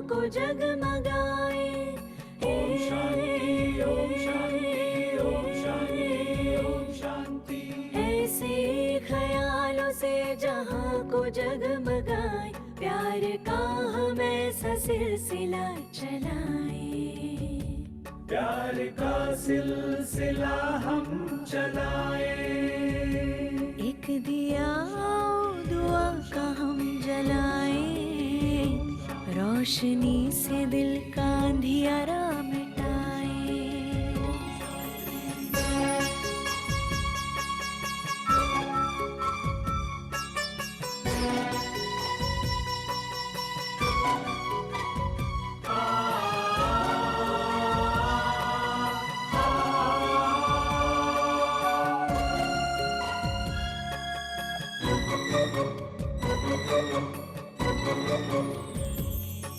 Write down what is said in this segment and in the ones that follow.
को जगमगाए। ओम शांति, ओम शांति, ओम शांति, ओम शांति। ऐसे ख्यालों से जहाँ को जगमगाए, प्यार का हम ऐसा सिलसिला चलाए। प्यार का सिलसिला हम चलाए। एक दिया दुआ का हम जलाए, रोशनी से दिल का अंधियारा मिटाए।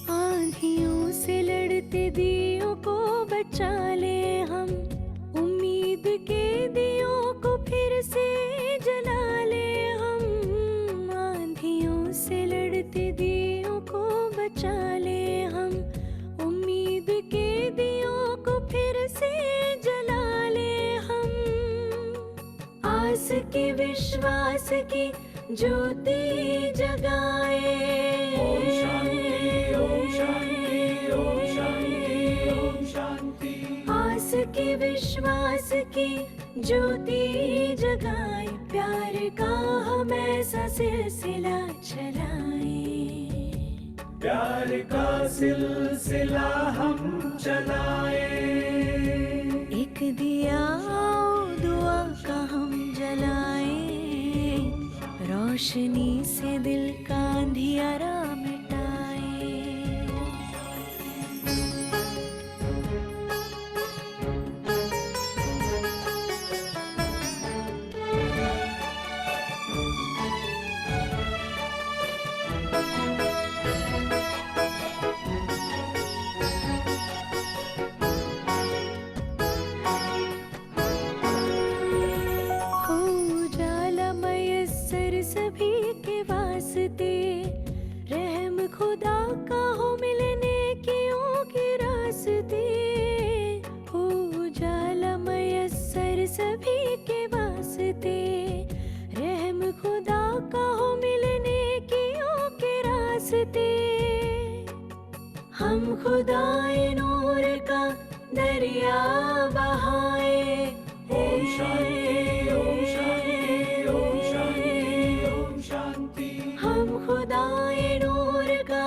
आंधियों से लड़ते दियों को बचा ले हम, उम्मीद के दियों को फिर से जला ले हम। आंधियों से लड़ते दियों को बचा ले हम, उम्मीद के दियों को फिर से जला ले हम। आस की विश्वास की ज्योति जगाए। ओम शांति, ओम शांति, ओम शांति, ओम शांति। आस की विश्वास की ज्योति जगाए, प्यार का हम ऐसा सिलसिला चलाए। प्यार का सिलसिला हम चलाए। एक दिया दुआ का हम जलाए, रोशनी से दिल का अंधियारा मिटाए। सभी के वास्ते, रहम खुदा का हो मिलने के रास्ते। हो उजाला मयस्सर सभी के वास्ते, रहम खुदा का हो मिलने के रास्ते। हम खुदाए नूर का दरिया बहाए। ओम शांति, ओम शांति, ओम शांति, ओम शांति। हम खुदाए नूर का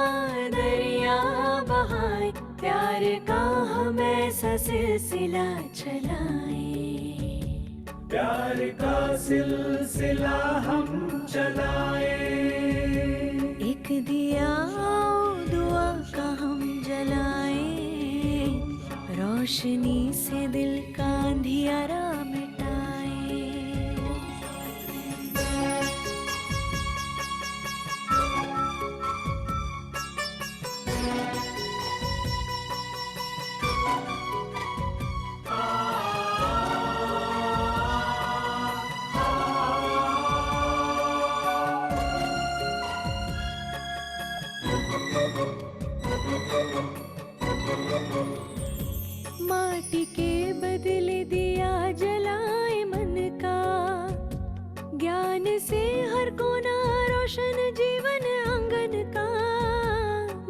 दरिया बहाए, प्यार का हम ऐसा सिलसिला चलाए। प्यार का सिलसिला हम चलाए। एक दिया दुआ का हम जलाए, रोशनी से दिल का अंधियारा मिटाए। माटी के बदले दिया जलाए मन का, ज्ञान से हर कोना रोशन जीवन आंगन का।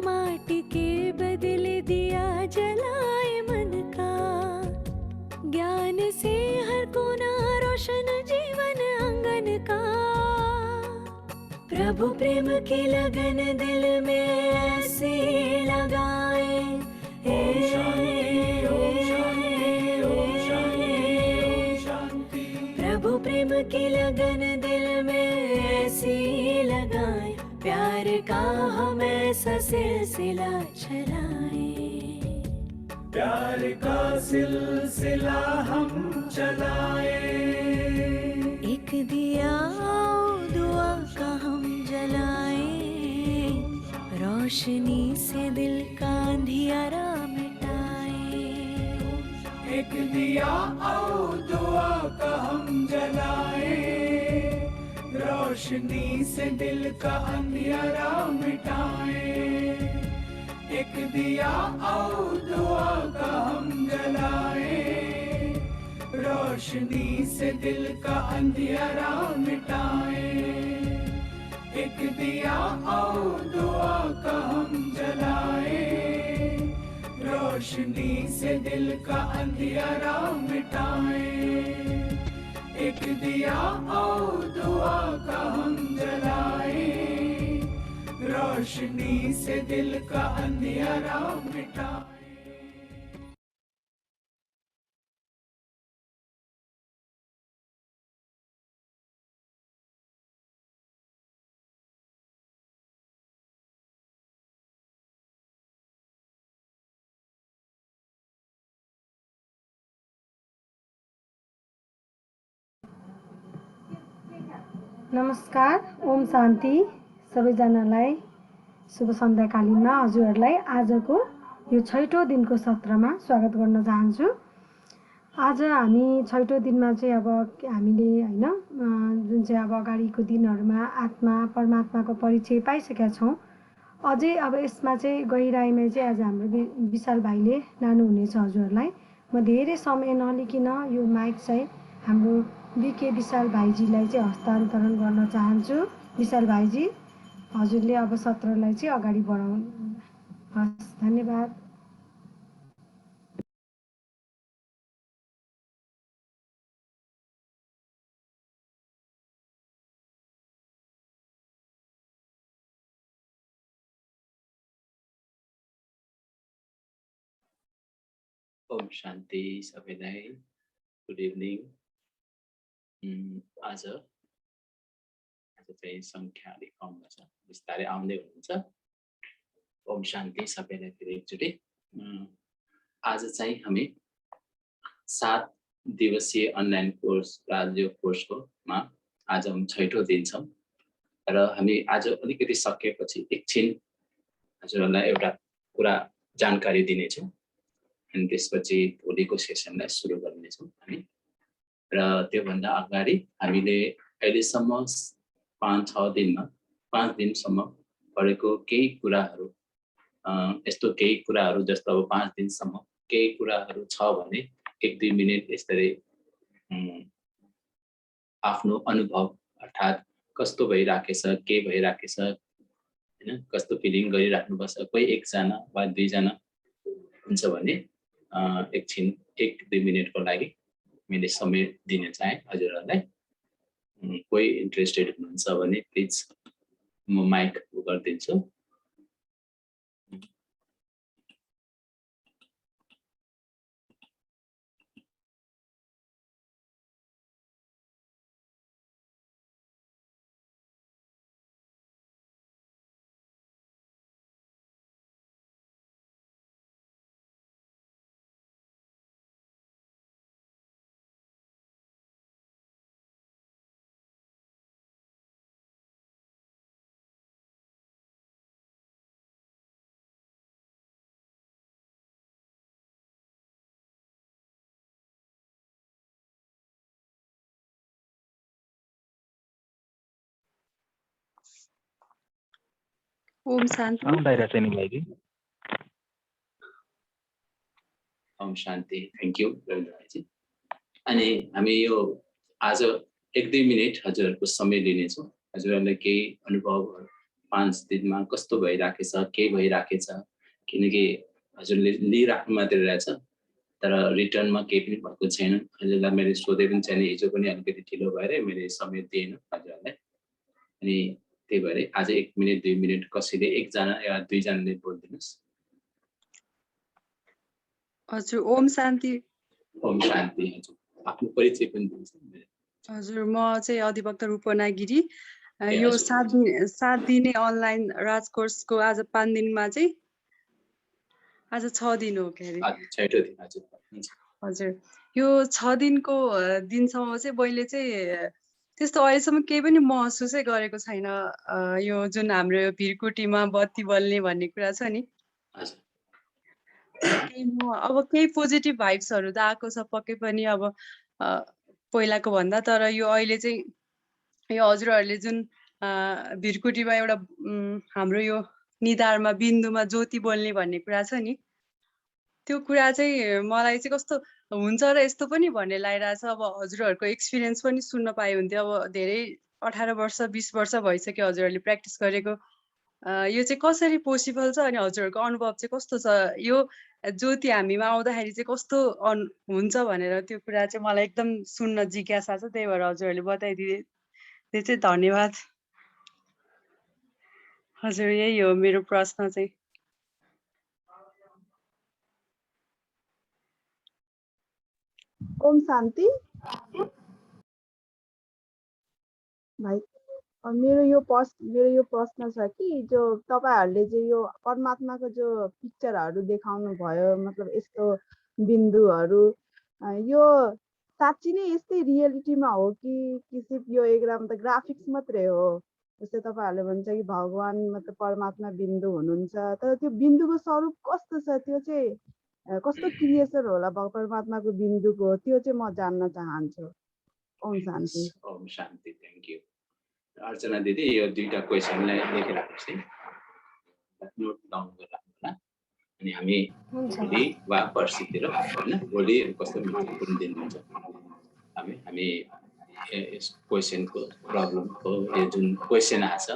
माटी के बदले दिया जलाए मन का, ज्ञान से हर कोना रोशन जीवन आंगन का। प्रभु प्रेम की लगन दिल में ऐसी लगाए। ओम शांति, ओम शांति, ओम शांति, ओम शांति। प्रभु प्रेम की लगन दिल में ऐसी लगाए, प्यार का हम ऐसा सिलसिला चलाए। प्यार का सिलसिला हम चलाए। एक दिया दुआ का हम जलाए, रोशनी से दिल का अंधियारा मिटाए। एक दिया और दुआ का हम जलाए, रोशनी से दिल का अंधियारा मिटाए। एक दिया आओ दुआ का हम जलाए, रोशनी से दिल का अंधियारा मिटाए। एक दिया आओ दुआ का हम जलाए, रोशनी से दिल का अंधियारा मिटाए। एक दिया आओ दुआ का हम जलाए, रोशनी से दिल का अंधियारा मिटाए। नमस्कार, ओम शान्ति सबैजनालाई शुभ सन्ध्याकालीनमा हजुरहरूलाई आजको यो छैटौँ दिनको सत्रमा स्वागत गर्न चाहन्छु। आज हामी छैटौँ दिनमा चाहिँ अब हामीले हैन जुन चाहिँ अब अगाडिको दिनहरूमा आत्मा परमात्माको परिचय पाइसकेका छौँ। अझै अब यसमा चाहिँ गहिराइमा चाहिँ आज हाम्रो विशाल भाइले लानुहुनेछ हजुरहरूलाई। म धेरै समय नलिकन यो माइक चाहिँ हाम्रो बीके विशाल भाइजीलाई चाहिँ हस्तान्तरण गर्न चाहन्छु। विशाल भाइजी, हजुरले अब सत्रलाई चाहिँ अगाडि बढाउनुहोस्। धन्यवाद। ओम शान्ति सबैलाई, गुड इभिनिङ। आज चाहिँ सङ्ख्या अलिक कम छ, बिस्तारै आउँदै हुनुहुन्छ। ओम शान्ति सबैलाई फेरि एकचोटि। आज चाहिँ हामी 7 दिवसीय अनलाइन कोर्स radio कोर्सको आज हम छैटौँ दिन छौँ र हामी आज अलिकति सकेपछि एकछिन हजुरहरूलाई एउटा कुरा जानकारी दिनेछौँ अनि त्यसपछि भोलिको सेसनलाई सुरु गर्नेछौँ हामी। र त्योभन्दा अगाडि हामीले अहिलेसम्म 5 दिनसम्म पढेको केही कुराहरू, यस्तो केही कुराहरू जस्तो अब 5 दिनसम्म केही कुराहरू छ भने 1-2 मिनेट यसरी आफ्नो अनुभव अर्थात् कस्तो भइराखेछ, के भइराखेछ हैन, कस्तो फिलिङ गरिराख्नुपर्छ, कोही एकजना वा दुईजना हुन्छ भने एकछिन 1-2 मिनेटको लागि मैले समय दिन चाहे हजुरहरूलाई। कोही इन्ट्रेस्टेड हुनुहुन्छ भने प्लिज म माइक गरिदिन्छु। ओम शान्ति। ओम शान्ति, थ्याङ्क यू रविन्द्रजी। अनि हामी यो आज 1-2 मिनेट हजुरहरूको समय लिनेछौँ। हजुरहरूलाई केही अनुभवहरू 5 दिनमा कस्तो भइराखेछ, के भइराखेछ, किनकि हजुरले लिइराख्नु मात्रै रहेछ तर रिटर्नमा केही पनि भएको छैन। हजुरलाई मैले सोधे पनि छैन, हिजो पनि अलिकति ढिलो भएर मैले समय दिएन हजुरहरूलाई। अनि त्यही भएर आज 1 मिनेट 2 मिनेट कसैले एकजना या दुईजनाले बोलिदिनुहोस्। हजुर, ओम शान्ति। ओम शान्ति। हजुर आफ्नो परिचय पनि दिनुहोस्। हजुर, म चाहिँ अधिवक्ता रूपना गिरी। यो 7 दिने अनलाइन राज कोर्सको आज 5 दिनमा चाहिँ आज 6 दिन हो के अरे। हजुर, यो 6 दिनको दिनसम्म चाहिँ मैले चाहिँ त्यस्तो अहिलेसम्म केही पनि महसुसै गरेको छैन। यो जुन हाम्रो भिरकुटीमा बत्ती बल्ने भन्ने कुरा छ नि, अब केही पोजिटिभ भाइब्सहरू त आएको छ पक्कै पनि अब पहिलाको भन्दा। तर यो अहिले चाहिँ यो हजुरहरूले जुन भिरकुटीमा एउटा हाम्रो यो निधारमा बिन्दुमा ज्योति बोल्ने भन्ने कुरा छ नि, त्यो कुरा चाहिँ मलाई चाहिँ कस्तो हुन्छ र यस्तो पनि भन्ने लागिरहेछ। अब हजुरहरूको एक्सपिरियन्स पनि सुन्न पाए हुन्थ्यो। अब धेरै 18 वर्ष 20 वर्ष भइसक्यो हजुरहरूले प्र्याक्टिस गरेको। यो चाहिँ कसरी पोसिबल छ अनि हजुरहरूको अनुभव चाहिँ कस्तो छ? यो ज्योति हामीमा आउँदाखेरि चाहिँ कस्तो हुन्छ भनेर त्यो कुरा चाहिँ मलाई एकदम सुन्न जिज्ञासा छ, त्यही भएर हजुरहरूले बताइदिए त्यो चाहिँ धन्यवाद। हजुर, यही हो मेरो प्रश्न चाहिँ। ओम शान्ति भाइ, मेरो यो प्रश्न छ कि जो तपाईहरुले जो यो परमात्माको जो पिक्चरहरू देखाउनु भयो, मतलब यस्तो बिन्दुहरू, यो साँच्ची नै यस्तै रियलिटीमा हो कि सिर्फ यो एकदम त ग्राफिक्स मात्रै हो? जस्तै तपाईहरुले भन्छ कि भगवान मतलब परमात्मा बिन्दु हुनुहुन्छ, तर त्यो बिन्दुको स्वरूप कस्तो छ, त्यो चाहिँ कस्तो क्रिएसन होला परमात्माको बिन्दुको, त्यो चाहिँ म जान्न चाहन्छु। ओम शान्ति। ओम शान्ति, थ्याङ्क यू। अर्चना दिदी, यो दुईटा क्वेसनलाई लेखिराख्नुहोस् है, नोट डाउन गरिराख्नु होला। अनि हामी भोलि वा पर्सितिर होइन, भोलि कस्तो कुन दिन हुन्छ हामी यस क्वेसनको प्रब्लमको यो जुन क्वेसन आछ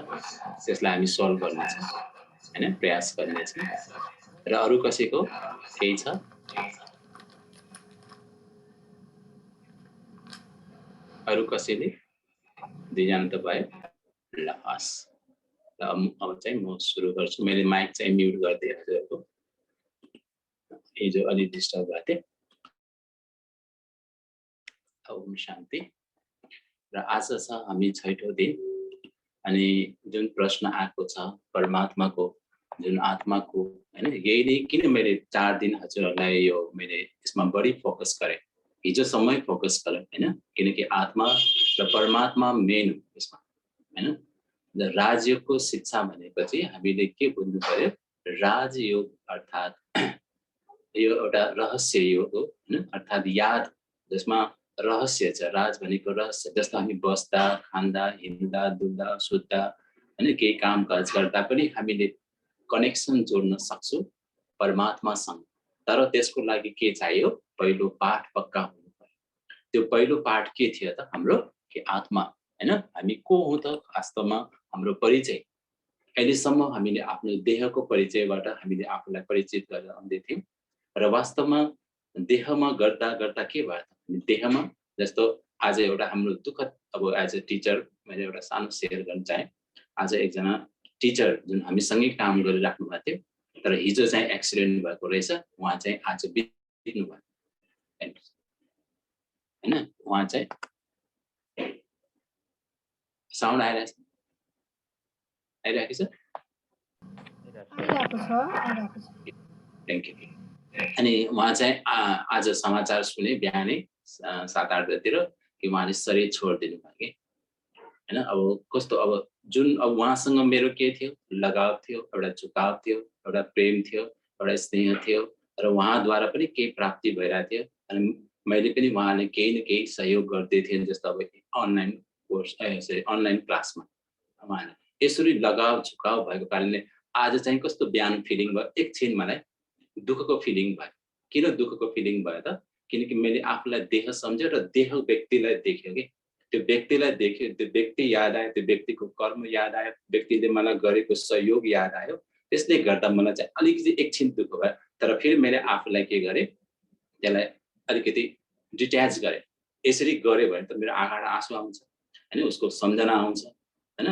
त्यसलाई हामी सल्भ गर्नेछौँ होइन, प्रयास गर्नेछौँ। र अरू कसैको केही छ? अरू कसैले? दुईजना त भयो, ल हस्। र अब चाहिँ म सुरु गर्छु। मैले माइक चाहिँ म्युट गरिदिएँ हजुरको, हिजो अलि डिस्टर्ब भएको थिएँ। ओम शान्ति। र आज छ हामी 6औं दिन। अनि जुन प्रश्न आएको छ परमात्माको जुन आत्माको हैन, यही नै किन मैले 4 दिन हजुरहरूलाई यो मैले यसमा बढी फोकस गरेँ, हिजोसम्मै फोकस गरेँ हैन, किनकि आत्मा र परमात्मा मेन हो यसमा हैन। राजयोगको शिक्षा भनेपछि हामीले के बुझ्नु पर्यो, राजयोग अर्थात् यो एउटा रहस्य योग हो हैन, अर्थात् याद जसमा रहस्य छ। राज भनेको रहस्य, जस्तो हामी बस्दा खाँदा हिँड्दा डुल्दा सुत्दा हैन, केही कामकाज गर्दा पनि हामीले कनेक्सन जोड्न सक्छौँ परमात्मासँग। तर त्यसको लागि के चाहियो? पहिलो पाठ पक्का हुनु पर्यो। त्यो पहिलो पाठ के थियो त? हाम्रो के आत्मा हैन, हामी को हौं त? वास्तवमा हाम्रो परिचय अहिलेसम्म हामीले आफ्नो देहको परिचयबाट हामीले आफूलाई परिचित गरेर आउँदै थियौँ। र वास्तवमा देहमा गर्दा गर्दा के भयो त? देहमा जस्तो आज एउटा हाम्रो दुःखद, अब एज अ टिचर मैले एउटा सानो सेयर गर्न चाहे। आज एकजना टिचर जुन हामीसँगै काम गरिराख्नु भएको थियो, तर हिजो चाहिँ एक्सिडेन्ट भएको रहेछ। उहाँ चाहिँ आज बित्नु भयो हैन। उहाँ चाहिँ साउन्ड आइरहेछ? आइरहेको छ? Thank you. अनि उहाँ चाहिँ आज समाचार सुने बिहानै 7-8 बजेतिर कि उहाँले शरीर छोडिदिनु भयो कि हैन। अब कस्तो, अब जुन अब उहाँसँग मेरो के थियो? लगाव थियो, एउटा झुकाव थियो, एउटा प्रेम थियो, एउटा स्नेह थियो, र उहाँद्वारा पनि केही प्राप्ति भइरहेको थियो। अनि मैले पनि उहाँले केही न केही सहयोग गर्दै थिएँ। जस्तो अब अनलाइन कोर्स, अनलाइन क्लासमा उहाँले यसरी लगाव झुकाव भएको कारणले आज चाहिँ कस्तो बिहान फिलिङ भयो, एकछिन मलाई दुःखको फिलिङ भयो। किन दुःखको फिलिङ भयो त? किनकि मैले आफूलाई देह सम्झेँ र देह व्यक्तिलाई देख्यो कि त्यो व्यक्तिलाई देख्यो, त्यो व्यक्ति याद आयो, त्यो व्यक्तिको कर्म याद आयो, व्यक्तिले मलाई गरेको सहयोग याद आयो। त्यसले गर्दा मलाई चाहिँ अलिकति एकछिन दुःख भयो। तर फेरि मैले आफूलाई के गरेँ, त्यसलाई अलिकति डिट्याच गरेँ। यसरी गऱ्यो भने त मेरो आँखाबाट आँसु आउँछ हैन, उसको सम्झना आउँछ हैन,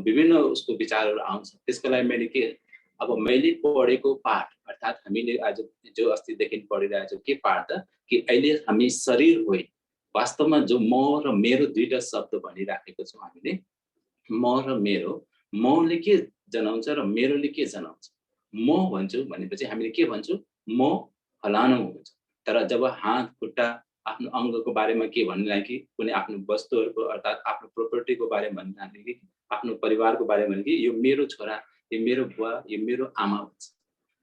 विभिन्न उसको विचारहरू आउँछ। त्यसको लागि मैले के, अब मैले पढेको पाठ अर्थात् हामीले आज जो अस्तिदेखि पढिरहेको छौँ के पाठ त? कि अहिले हामी शरीर होइन, वास्तवमा जो म र मेरो दुईटा शब्द भनिराखेको छौँ हामीले, म र मेरो। मले के जनाउँछ र मेरोले के जनाउँछ? म भन्छु भनेपछि हामीले के भन्छौँ? म फलानु हुन्छ। तर जब हात खुट्टा आफ्नो अङ्गको बारेमा के भन्नु लागि, कुनै आफ्नो वस्तुहरूको अर्थात् आफ्नो प्रोपर्टीको बारेमा भन्नु लागि, आफ्नो परिवारको बारेमा कि यो मेरो छोरा, यो मेरो बुवा, यो मेरो आमा भन्छ।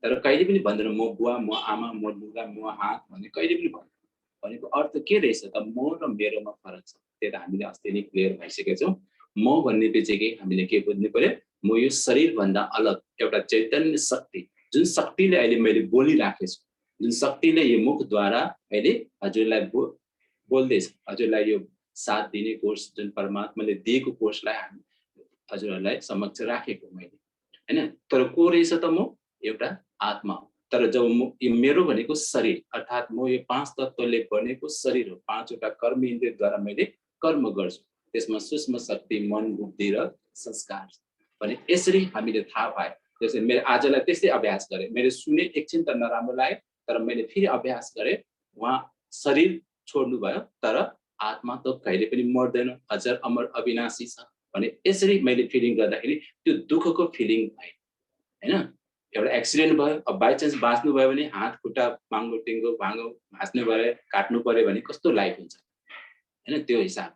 तर कहिले पनि भन्दैन म बुवा, म आमा, म लुगा, म हात भन्ने कहिले पनि भन्दैन। भनेको अर्थ के रहेछ त? म र मेरोमा फरक छ। त्यो त हामीले अस्ति नै क्लियर भइसकेका छौँ। म भन्ने बित्तिकै हामीले के बुझ्नु पर्यो? म यो शरीरभन्दा अलग एउटा चैतन्य शक्ति, जुन शक्तिले अहिले मैले बोलिराखेको छु, जुन शक्तिले यो मुखद्वारा अहिले हजुरलाई बोल्दैछ, हजुरलाई यो 7 दिने कोर्स जुन परमात्माले दिएको कोर्सलाई हामी हजुरहरूलाई समक्ष राखेको मैले, हैन? तर को रहेछ त? म एउटा आत्मा हो। तर जब म यो मेरो भनेको शरीर, अर्थात् म यो 5 तत्त्वले बनेको शरीर हो, 5 वटा कर्म इन्द्रियद्वारा मैले कर्म गर्छु, त्यसमा सूक्ष्म शक्ति, मन, बुद्धि र संस्कार भने यसरी हामीले थाहा पाए। जस्तै मैले आजलाई त्यस्तै अभ्यास गरेँ, मैले सुने, एकछिन त नराम्रो लाग्यो, तर मैले फेरि अभ्यास गरेँ, उहाँ शरीर छोड्नु भयो तर आत्मा त कहिले पनि मर्दैन, अजर अमर अविनाशी छ भने यसरी मैले फिलिङ गर्दाखेरि त्यो दुःखको फिलिङ भयो, हैन? एउटा एक्सिडेन्ट भयो, अब बाइ चान्स बाँच्नु भयो भने हात खुट्टा माङ्गो टिङ्गो भाँगो भाँच्नु पर्यो, काट्नु पर्यो भने कस्तो लाइफ हुन्छ, हैन? त्यो हिसाब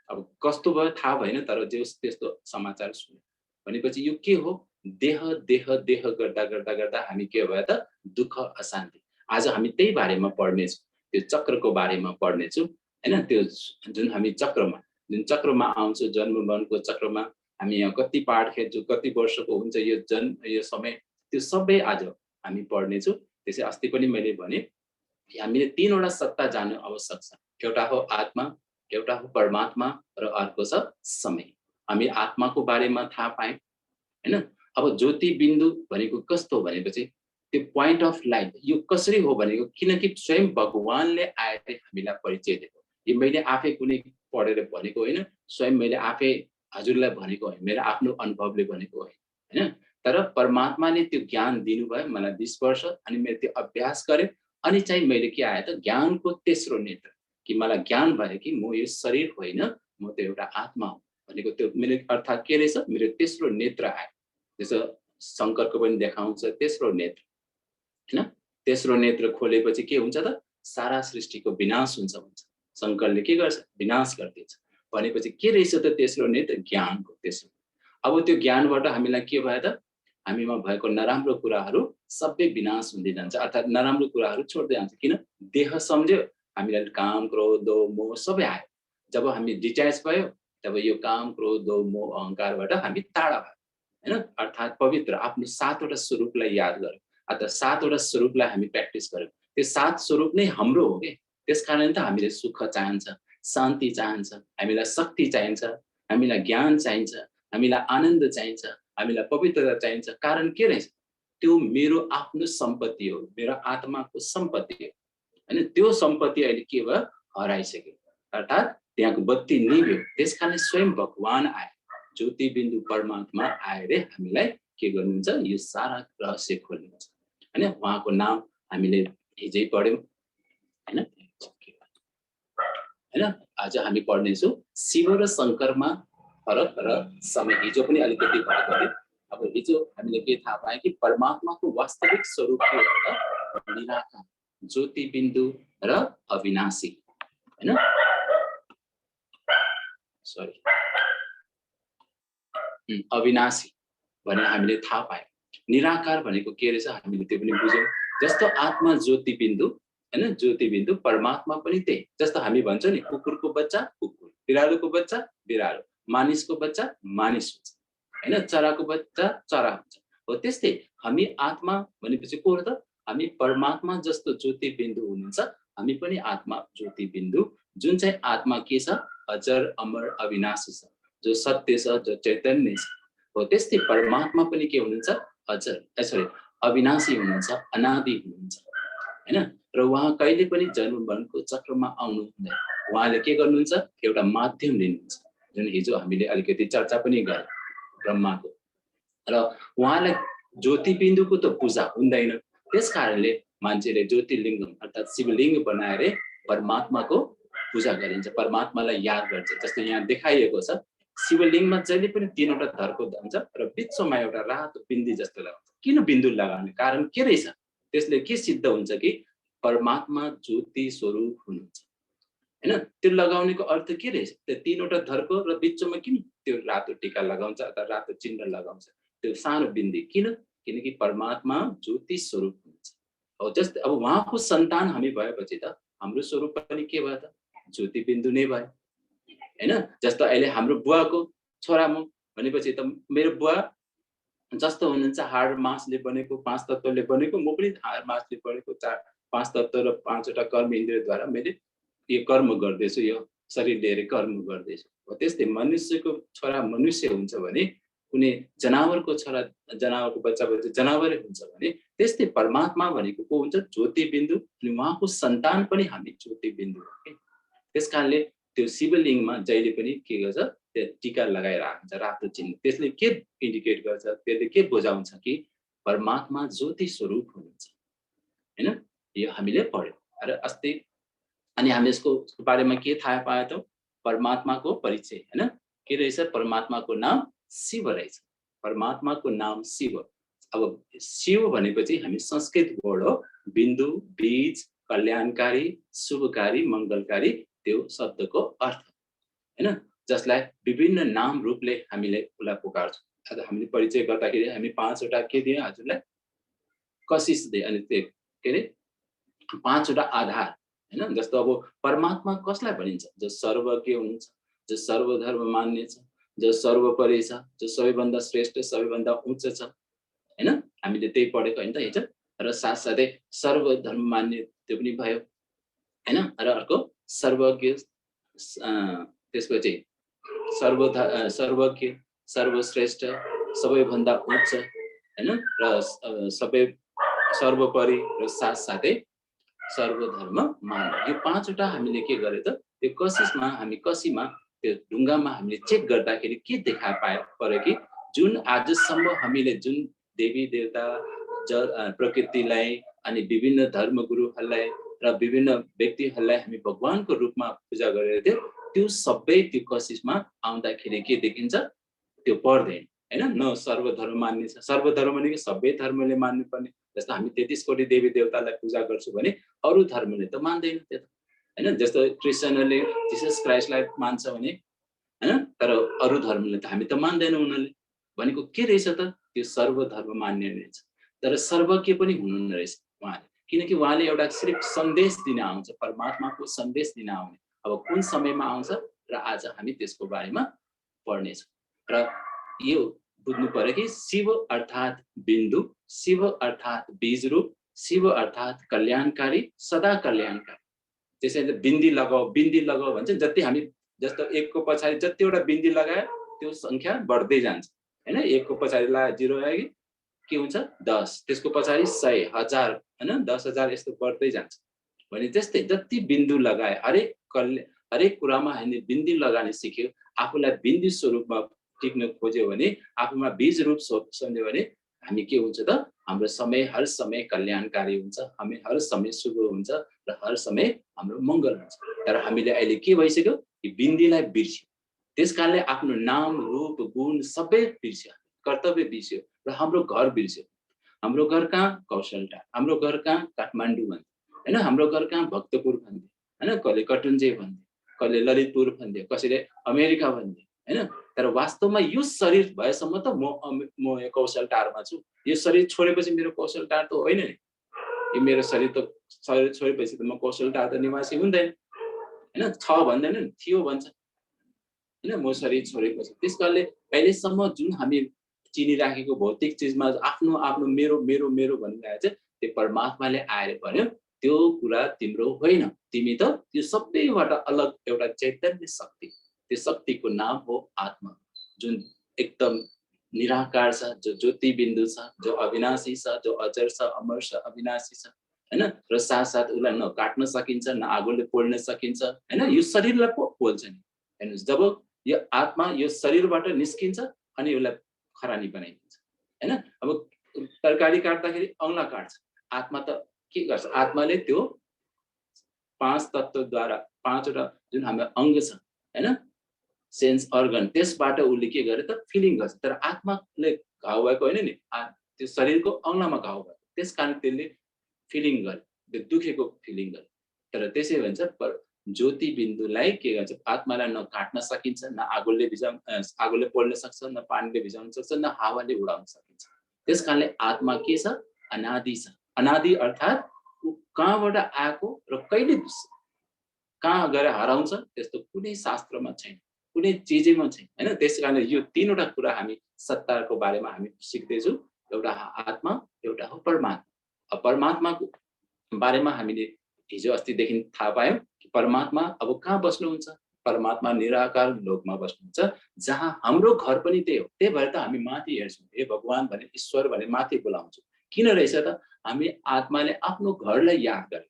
अब कस्तो भयो थाहा भएन, तर त्यस्तो समाचार सुन्यो भनेपछि यो के हो? देह देह देह गर्दा गर्दा गर्दा हामी के भयो त? दुःख, अशान्ति। आज हामी त्यही बारेमा पढ्नेछौँ, त्यो चक्रको बारेमा पढ्नेछौँ, हैन? त्यो जुन हामी जुन चक्रमा आउँछ, जन्म मरणको चक्रमा हामी यहाँ कति पाठ खेल्छौँ, कति वर्षको हुन्छ यो समय, त्यो सबै आज हामी पढ्नेछौँ। त्यसै अस्ति पनि मैले भने हामीले 3 वटा सत्ता जान्नु आवश्यक छ। एउटा हो आत्मा, एउटा हो परमात्मा र अर्को छ समय। हामी आत्माको बारेमा थाहा पायौँ, हैन? अब ज्योति बिन्दु भनेको कस्तो भनेपछि त्यो पोइन्ट अफ लाइट, यो कसरी हो भनेको किनकि स्वयं भगवानले आएर हामीलाई परिचय दिएको। यो मैले आफै कुनै पढेर भनेको होइन, स्वयं मैले आफै हजुरलाई भनेको होइन, मेरो आफ्नो अनुभवले भनेको होइन, हैन? तर परमात्माले त्यो ज्ञान दिनुभयो मलाई 20 वर्ष, अनि मैले त्यो अभ्यास गरेँ, अनि चाहिँ मैले के आयो त? ज्ञानको तेस्रो नेत्र, कि मलाई ज्ञान भयो कि म यो शरीर होइन, म त एउटा आत्मा हो भनेको त्यो मेरो अर्थात् के रहेछ? मेरो तेस्रो नेत्र आयो। जस्तो शङ्करको पनि देखाउँछ तेस्रो नेत्र, हैन? तेस्रो नेत्र खोलेपछि के हुन्छ त? सारा सृष्टिको विनाश हुन्छ भन्छ। शङ्करले के गर्छ? विनाश गरिदिन्छ। भनेपछि के रहेछ त तेस्रो नेत्र? ज्ञानको तेस्रो। अब त्यो ज्ञानबाट हामीलाई के भयो त? हामीमा भएको नराम्रो कुराहरू सबै विनाश हुँदै जान्छ, अर्थात् नराम्रो कुराहरू छोड्दै जान्छ। किन? देह सम्झ्यो, हामीलाई काम, क्रोध, मोह सबै आयो। जब हामी डिट्याच भयो, तब यो काम, क्रोध, मोह, अहङ्कारबाट हामी टाढा भयो, हैन? अर्थात् पवित्र आफ्नो 7 वटा स्वरूपलाई याद गर्यो, अर्थात् 7 वटा स्वरूपलाई हामी प्र्याक्टिस गर्यौँ। त्यो 7 स्वरूप नै हाम्रो हो के। त्यसकारण त हामीले सुख चाहन्छ, शान्ति चाहन्छ, हामीलाई शक्ति चाहिन्छ, हामीलाई ज्ञान चाहिन्छ, हामीलाई आनन्द चाहिन्छ, हामीलाई पवित्रता चाहिन्छ। कारण के रहेछ? त्यो मेरो आफ्नो सम्पत्ति हो, मेरो आत्माको सम्पत्ति हो, हैन? त्यो सम्पत्ति अहिले के भयो? हराइसक्यो, अर्थात् त्यहाँको बत्ती निभ्यो। त्यसकारण स्वयं भगवान आए, ज्योति बिन्दु परमात्मा आएर हामीलाई के गर्नुहुन्छ? यो सारा रहस्य खोल्नुहुन्छ, हैन? उहाँको नाम हामीले हिजै पढ्यौँ, हैन? आज हामी पढ्नेछौँ शिव र शङ्करमा फरक र समय। हिजो पनि अलिकति फरक गऱ्यौँ। अब हिजो हामीले के थाहा पायौँ कि परमात्माको वास्तविक स्वरूप के हो त? निराकार, ज्योति बिन्दु र अविनाशी, हैन? सरी, अविनाशी भने हामीले थाहा पायौँ। निराकार भनेको के रहेछ हामीले त्यो पनि बुझ्यौँ। जस्तो आत्मा ज्योति बिन्दु, हैन? ज्योति बिन्दु, परमात्मा पनि त्यही। जस्तो हामी भन्छौँ नि, कुकुरको बच्चा कुकुर, बिरालोको बच्चा बिरालो, मानिसको बच्चा मानिस हुन्छ, हैन? चराको बच्चा चरा हुन्छ। हो त्यस्तै हामी आत्मा भनेपछि को हो त? हामी परमात्मा जस्तो ज्योति बिन्दु हुनुहुन्छ, हामी पनि आत्मा ज्योति बिन्दु, जुन चाहिँ आत्मा के छ? अजर अमर अविनाशी छ, जो सत्य छ, जो चैतन्य छ। हो त्यस्तै परमात्मा पनि के हुनुहुन्छ? अविनाशी हुनुहुन्छ, अनादि हुनुहुन्छ, हैन? र उहाँ कहिले पनि जन्म मरणको चक्रमा आउनु हुँदैन। उहाँले के गर्नुहुन्छ? एउटा माध्यम लिनुहुन्छ, जुन हिजो हामीले अलिकति चर्चा पनि गऱ्यौँ ब्रह्माको। र उहाँलाई ज्योति बिन्दुको त पूजा हुँदैन, त्यस कारणले मान्छेले ज्योतिर्लिङ्ग अर्थात् शिवलिङ्ग बनाएर परमात्माको पूजा गरिन्छ, परमात्मालाई याद गर्छ। जस्तो यहाँ देखाइएको छ, शिवलिङ्गमा जहिले पनि 3 वटा धर्को हुन्छ र बिचमा एउटा रातो बिन्दु जस्तो लगाउँछ। किन बिन्दु लगाउने कारण के रहेछ? त्यसले के सिद्ध हुन्छ कि परमात्मा ज्योति स्वरूप हुनुहुन्छ, हैन? त्यो लगाउनेको अर्थ के रहेछ? त्यो 3 वटा धर्को र बिचमा किन त्यो रातो टीका लगाउँछ अथवा रातो चिन्ह लगाउँछ? त्यो सानो बिन्दु किन? किनकि परमात्मा ज्योति स्वरूप हुनुहुन्छ। हो जस्तै अब उहाँको सन्तान हामी भएपछि त हाम्रो स्वरूप पनि के भयो त? ज्योति बिन्दु नै भयो, हैन? जस्तो अहिले हाम्रो बुवाको छोरा म भनेपछि त मेरो बुवा जस्तो हुनुहुन्छ हाड मासले बनेको 5 तत्त्वले बनेको, म पनि हाड मासले बनेको 5 तत्त्व र 5वटा कर्म इन्द्रियद्वारा मैले यो कर्म गर्दैछु, यो शरीर लिएर कर्म गर्दैछु। हो त्यस्तै मनुष्यको छोरा मनुष्य हुन्छ भने कुनै जनावरको छोरा जनावरको बच्चा जनावरै हुन्छ भने त्यस्तै परमात्मा भनेको को हुन्छ ज्योति बिन्दु अनि उहाँको सन्तान पनि हामी ज्योति बिन्दु हो के। त्यसकारणले त्यो शिवलिङ्गमा जहिले पनि के गर्छ त्यो टीका लगाइरहेको हुन्छ रातो चिन्ह। त्यसले के इन्डिकेट गर्छ, त्यसले के बुझाउँछ कि परमात्मा ज्योति स्वरूप हुनुहुन्छ हैन। यो हामीले पढ्यौँ र अस्ति अनि हामी यसको बारेमा के थाहा पाए त परमात्माको परिचय हैन के रहेछ, परमात्माको नाम शिव रहेछ। परमात्माको नाम शिव। अब शिव भनेपछि हामी संस्कृत वर्ड हो, बिन्दु बीज कल्याणकारी शुभकारी मङ्गलकारी त्यो शब्दको अर्थ हैन, जसलाई विभिन्न नाम रूपले हामीले उसलाई पुकार्छौँ। आज हामीले परिचय गर्दाखेरि हामी 5वटा के दियौँ हजुरलाई, कशिश दिए अनि त्यो के अरे 5वटा आधार हैन। जस्तो अब परमात्मा कसलाई भनिन्छ, जो सर्वज्ञ हुनुहुन्छ, जो सर्वधर्म मान्य छ, जो सर्वोपरि छ, जो सबैभन्दा श्रेष्ठ सबैभन्दा उच्च छ हैन। हामीले त्यही पढेको हैन त हिजो। र साथसाथै सर्वधर्म मान्य त्यो पनि भयो हैन। र अर्को सर्वज्ञ त्यसपछि सर्वज्ञ सर्वश्रेष्ठ सबैभन्दा उच्च हैन र सबै सर्वोपरि र साथसाथै सर्वधर्म मान्य। यो 5वटा हामीले के गरे त त्यो कशिशमा हामी कशीमा त्यो ढुङ्गामा हामीले चेक गर्दाखेरि के देखा पर्यो कि जुन आजसम्म हामीले जुन देवी देवता प्रकृतिलाई अनि विभिन्न धर्मगुरुहरूलाई र विभिन्न व्यक्तिहरूलाई हामी भगवानको रूपमा पूजा गरेका थियौँ, त्यो सबै त्यो कशिशमा आउँदाखेरि के देखिन्छ, त्यो पर्दैन हैन। न सर्वधर्म मान्ने छ, सर्वधर्म भनेको सबै धर्मले मान्नुपर्ने। जस्तो हामी 33 कोटी देवी देवतालाई पूजा गर्छौँ भने अरू धर्मले त मान्दैन त्यो त हैन। जस्तो क्रिस्चियनहरूले जिसस क्राइस्टलाई मान्छ भने हैन, तर अरू धर्मले त हामी त मान्दैनौँ। उनीहरूले भनेको के रहेछ त, त्यो सर्वधर्म मान्ने रहेछ। तर सर्वज्ञ पनि हुनुहुन्न रहेछ उहाँले, किनकि उहाँले एउटा सिर्फ सन्देश दिन आउँछ, परमात्माको सन्देश दिन आउने। अब कुन समयमा आउँछ र आज हामी त्यसको बारेमा पढ्नेछौँ। र यो बुझ्नु पर्यो कि शिव अर्थात् बिन्दु, शिव अर्थात् बीज रूप, शिव अर्थात् कल्याणकारी सदा कल्याणकारी। त्यसैले बिन्दी लगाऊ भन्छ। जति हामी जस्तो 1 को पछाडि जतिवटा बिन्दी लगायो त्यो संख्या बढ्दै जान्छ हैन। 1 को पछाडि लगायो 0 आयो के हुन्छ 10, त्यसको पछाडि 100 1000 हैन 10,000 यस्तो बढ्दै जान्छ। भने त्यस्तै जति बिन्दु लगाए हरेक कुरामा हामीले बिन्दी लगाउने सिक्यो, आफूलाई बिन्दी स्वरूपमा टिक्न खोज्यो भने, आफूमा बीज रूप सम्झ्यो भने हामी के हुन्छ त, हाम्रो समय हर समय कल्याणकारी हुन्छ, हामी हर समय शुभ हुन्छ र हर समय हाम्रो मङ्गल हुन्छ। तर हामीले अहिले के भइसक्यो, यी बिन्दीलाई बिर्स्यो। त्यसकारणले आफ्नो नाम रूप गुण सबै बिर्स्यो, कर्तव्य बिर्स्यो र हाम्रो घर बिर्स्यो। हाम्रो घर कहाँ कौशलटा, हाम्रो घर कहाँ काठमाडौँ भन्थ्यो हैन, हाम्रो घर कहाँ भक्तपुर भन्थ्यो हैन, कसले कटुन्जे भन्थ्यो, कसले ललितपुर भन्थ्यो, कसैले अमेरिका भन्थ्यो हैन। तर वास्तवमा यो शरीर भएसम्म त म कौशलटारमा छु। यो शरीर छोडेपछि मेरो कौशलटार त होइन नि। यो मेरो शरीर छोडेपछि त म कौशलटार त निवासी हुँदैन हैन, छ भन्दैन नि, थियो भन्छ हैन, म शरीर छोडेपछि। त्यसकारणले अहिलेसम्म जुन हामी चिनिराखेको भौतिक चिजमा आफ्नो आफ्नो मेरो मेरो मेरो भनिरहेको छ, त्यो परमात्माले आएर भन्यो त्यो कुरा तिम्रो होइन, तिमी त त्यो सबैबाट अलग एउटा चैतन्य शक्ति। त्यो शक्तिको नाम हो आत्मा, जुन एकदम निराकार छ, जो ज्योति बिन्दु छ, जो अविनाशी छ, जो अजर छ, अमर छ, अविनाशी छ हैन। र साथसाथ उसलाई न काट्न सकिन्छ, न आगोले पोल्न सकिन्छ हैन। यो शरीरलाई पो पोल्छ नि हेर्नुहोस्। जब यो आत्मा यो शरीरबाट निस्किन्छ अनि उसलाई खरानी बनाइदिन्छ हैन। अब तरकारी काट्दाखेरि औँला काट्छ, आत्मा त के गर्छ, आत्माले त्यो 5 तत्त्वद्वारा 5वटा जुन हाम्रो अङ्ग छ हैन, सेन्स अर्गन, त्यसबाट उसले के गरे त फिलिङ गर्छ। तर आत्माले घाउ भएको होइन नि, त्यो शरीरको औँलामा घाउ भयो, त्यस कारण त्यसले फिलिङ गर्यो, त्यो दुखेको फिलिङ गर्यो। तर त्यसै भन्छ ज्योति बिन्दुलाई के गर्छ, आत्मालाई न काट्न सकिन्छ, न आगोले पोल्न सक्छ, न पानीले भिजाउन सक्छ, न हावाले उडाउन सकिन्छ। त्यस कारणले आत्मा के छ, अनादि छ। अनादि अर्थात् ऊ कहाँबाट आएको र कहिले कहाँ गएर हराउँछ त्यस्तो कुनै शास्त्रमा छैन, कुनै चिजैमा छैन हैन। त्यसकारण यो तीनवटा कुरा हामी सत्ताको बारेमा हामी सिक्दैछौँ। एउटा आत्मा, एउटा हो परमात्मा। परमात्माको बारेमा हामीले हिजो अस्तिदेखि थाहा पायौँ कि परमात्मा अब कहाँ बस्नुहुन्छ? परमात्मा निराकार लोकमा बस्नुहुन्छ, जहाँ हाम्रो घर पनि त्यही हो। त्यही भएर त हामी माथि हेर्छौँ, हे भगवान भने, ईश्वर भने माथि बोलाउँछौँ। किन रहेछ त? हामी आत्माले आफ्नो घरलाई याद गर्यो।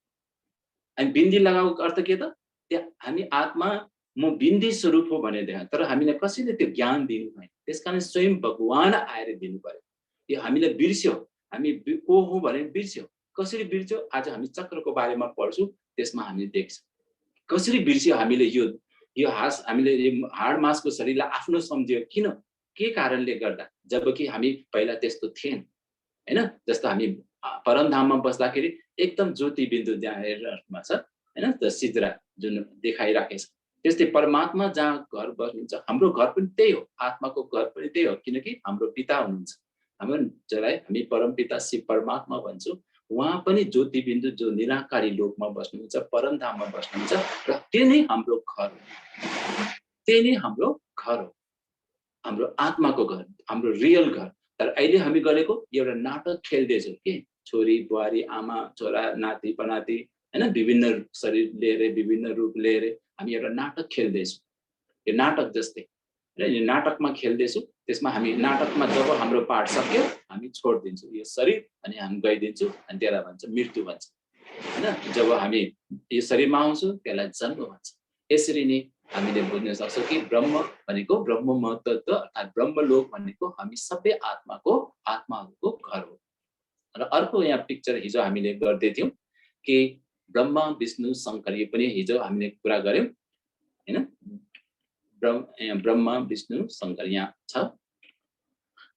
अनि बिन्दी लगाएको अर्थ के त? त्यहाँ हामी आत्मा म बिन्दी स्वरूप हो भने देखा, तर हामीले कसैले त्यो ज्ञान दिनु भएन। त्यसकारण स्वयं भगवान आएर दिनु पर्यो। यो हामीले बिर्स्यौँ, हामी को हो भने बिर्स्यौँ। कसरी बिर्स्यौँ? आज हामी चक्रको बारेमा पढ्छौँ, त्यसमा हामीले देख्छौँ कसरी बिर्स्यौँ हामीले। यो हामीले हाड मासको शरीरलाई आफ्नो सम्झ्यो। किन? के कारणले गर्दा? जबकि हामी पहिला त्यस्तो थिएन हैन। जस्तो हामी परमधाममा बस्दाखेरि एकदम ज्योति बिन्दु त्यहाँ हेरेरमा छ हैन, त सिद्रा जुन देखाइराखेछ। त्यस्तै परमात्मा जहाँ घर बस्नुहुन्छ, हाम्रो घर पनि त्यही हो, आत्माको घर पनि त्यही हो। किनकि हाम्रो पिता हुनुहुन्छ, हाम्रो जसलाई हामी परम पिता शिव परमात्मा भन्छौँ। उहाँ पनि ज्योति बिन्दु जो निराकारी लोकमा बस्नुहुन्छ, परमधाममा बस्नुहुन्छ, र त्यो नै हाम्रो घर हो। त्यही नै हाम्रो घर हो, हाम्रो आत्माको घर, हाम्रो रियल घर। तर अहिले हामी गरेको एउटा नाटक खेल्दैछौँ के? छोरी बुहारी, आमा छोरा, नाति पनाति हैन, विभिन्न शरीर लिएर, विभिन्न रूप लिएर हामी एउटा नाटक खेल्दैछौँ। यो नाटक जस्तै र यो नाटकमा खेल्दैछौँ। त्यसमा हामी नाटकमा जब हाम्रो पाठ सक्यो हामी छोडिदिन्छौँ यो शरीर, अनि हामी गइदिन्छौँ, अनि त्यसलाई भन्छ मृत्यु भन्छ हैन। जब हामी यो शरीरमा आउँछौँ त्यसलाई जन्म भन्छ। यसरी नै हामीले बुझ्न सक्छौँ कि ब्रह्म भनेको, ब्रह्म महत्त्व अर्थात् ब्रह्मलोक भनेको हामी सबै आत्माहरूको घर हो। र अर्को यहाँ पिक्चर हिजो हामीले गर्दै थियौँ कि ब्रह्मा विष्णु शङ्कर, यो पनि हिजो हामीले कुरा गऱ्यौँ हैन। ब्रह्मा विष्णु शङ्कर यहाँ छ।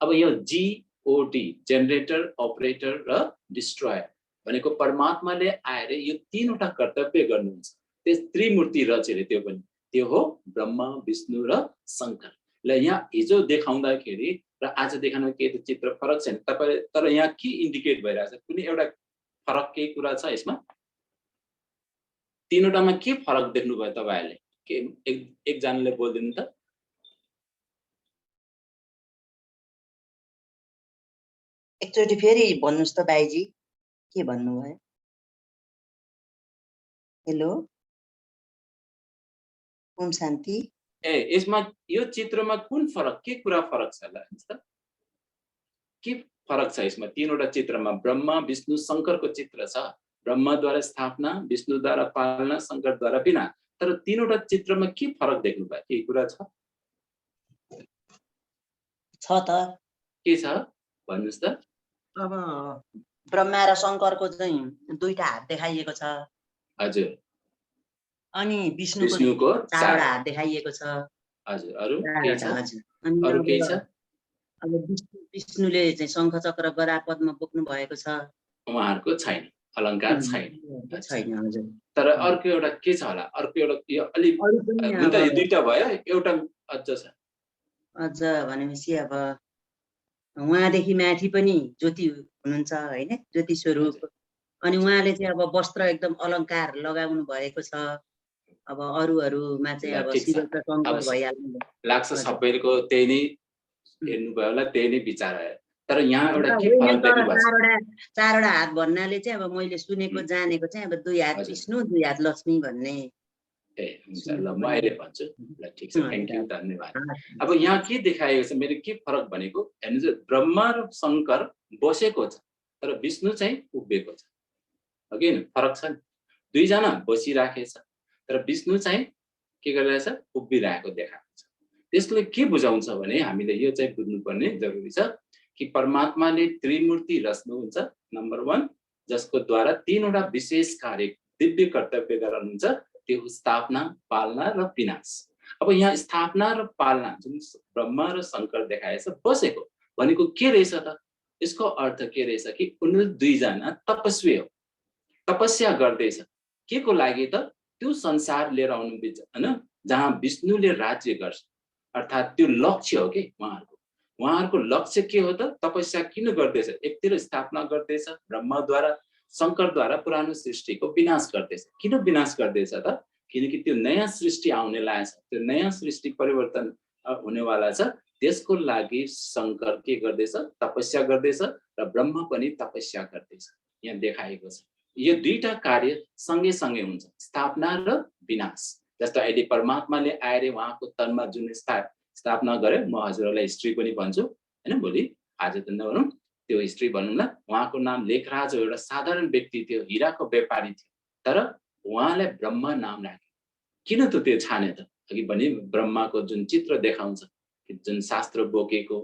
अब यो GOD, जेनेरेटर, अपरेटर र डिस्ट्रोयर भनेको परमात्माले आएर यो तीनवटा कर्तव्य गर्नुहुन्छ। त्यस त्रिमूर्ति रचेर त्यो हो ब्रह्मा विष्णु र शङ्कर। ल यहाँ हिजो देखाउँदाखेरि र आज देखाउन के चित्र फरक छैन तपाईँ, तर यहाँ के इन्डिकेट भइरहेछ? कुनै एउटा फरक केही कुरा छ यसमा? तीनवटामा के फरक देख्नुभयो तपाईँहरूले? के एकजनाले बोलिदिनु त? एकचोटि फेरि भन्नुहोस् त बाइजी, के भन्नुभयो? हेलो ओम शान्ति। यसमा यो चित्रमा कुन फरक, के कुरा फरक छ ल? के फरक छ यसमा? तीनवटा चित्रमा ब्रह्मा विष्णु शङ्करको चित्र छ। ब्रह्माद्वारा स्थापना, विष्णुद्वारा पालना, शङ्करद्वारा विनाश। तर तीनवटा चित्रमा के फरक देख्नुभयो? के कुरा छ? छ त के छ भन्नुहोस् त? अब ब्रह्मा र शङ्करको चाहिँ दुईटा हात देखाइएको छ। हजुर। अनि विष्णुको 4वटा हात देखाइएको छ। हजुर। अरु के छ? हजुर। अनि अरु के छ? अब विष्णुले चाहिँ शङ्ख चक्र गदा पद्म बोक्नु भएको छ। उहाँहरूको छैन, अलङ्कार छैन। छैन। हजुर। तर अर्को एउटा के छ होला? अर्को एउटा यो अलि हुन्छ, यो दुईटा भयो, एउटा अझ छ। अझ भनेपछि अब उहाँदेखि माथि पनि ज्योति हुनुहुन्छ हैन, ज्योति स्वरूप। अनि उहाँले चाहिँ अब वस्त्र एकदम अलङ्कार लगाउनु भएको छ। अब अरूहरूमा चाहिँ अब शिव र शङ्कर भइहाल्नु लाग्छ सबैको त्यही नै हेर्नुभयो होला, त्यही नै विचार आयो। तर यहाँ एउटा के फरक देख्नुभएको छ? 4वटा हात भन्नाले चाहिँ अब मैले सुनेको जानेको चाहिँ अब 2 हात विष्णु 2 हात लक्ष्मी भन्ने। हुन्छ, ल म अहिले भन्छु। ल ठिक छ, थ्याङ्क यू, धन्यवाद। अब यहाँ के देखाएको छ? मेरो के फरक भनेको हेर्नुहोस्, ब्रह्मा र शङ्कर बसेको छ, तर विष्णु चाहिँ उभिएको छ। अघि फरक छ नि, दुईजना बसिराखेको छ, तर विष्णु चाहिँ के गरिरहेछ? उभिरहेको देखाएको छ। त्यसले के बुझाउँछ भने हामीले यो चाहिँ बुझ्नुपर्ने जरुरी छ कि परमात्माले त्रिमूर्ति रच्नुहुन्छ, नम्बर 1, जसको द्वारा तीनवटा विशेष कार्य दिव्य कर्तव्य गराउनुहुन्छ। त्यो स्थापना, पालना र विनाश। अब यहाँ स्थापना र पालना जुन ब्रह्मा र शङ्कर देखाएछ बसेको भनेको के रहेछ त? यसको अर्थ के रहेछ कि उनीहरू दुईजना तपस्वी हो, तपस्या गर्दैछ। के को लागि त? त्यो संसार लिएर आउनु बिच हैन, जहाँ विष्णुले राज्य गर्छ, अर्थात् त्यो लक्ष्य हो कि उहाँहरूको लक्ष्य के हो त? तपस्या किन गर्दैछ? एकतिर स्थापना गर्दैछ ब्रह्माद्वारा, शङ्करद्वारा पुरानो सृष्टिको विनाश गर्दैछ। किन विनाश गर्दैछ त? किनकि त्यो नयाँ सृष्टि आउने लागेको छ, त्यो नयाँ सृष्टि परिवर्तन हुनेवाला छ। त्यसको लागि शङ्कर के गर्दैछ? तपस्या गर्दैछ र ब्रह्मा पनि तपस्या गर्दैछ। यहाँ देखाएको छ यो दुईटा कार्य सँगै सँगै हुन्छ, स्थापना र विनाश। जस्तो अहिले परमात्माले आएर उहाँको तनमा जुन स्थापना गरे, म हजुरहरूलाई हिस्ट्री पनि भन्छु हैन, भोलि आज त नभनौँ, त्यो हिस्ट्री भनौँ न। उहाँको नाम लेखराज हो, एउटा साधारण व्यक्ति थियो, हिराको व्यापारी थियो, तर उहाँलाई ब्रह्मा नाम राख्यो। किन त त्यो छाने त? अघि भने ब्रह्माको जुन चित्र देखाउँछ, जुन शास्त्र बोकेको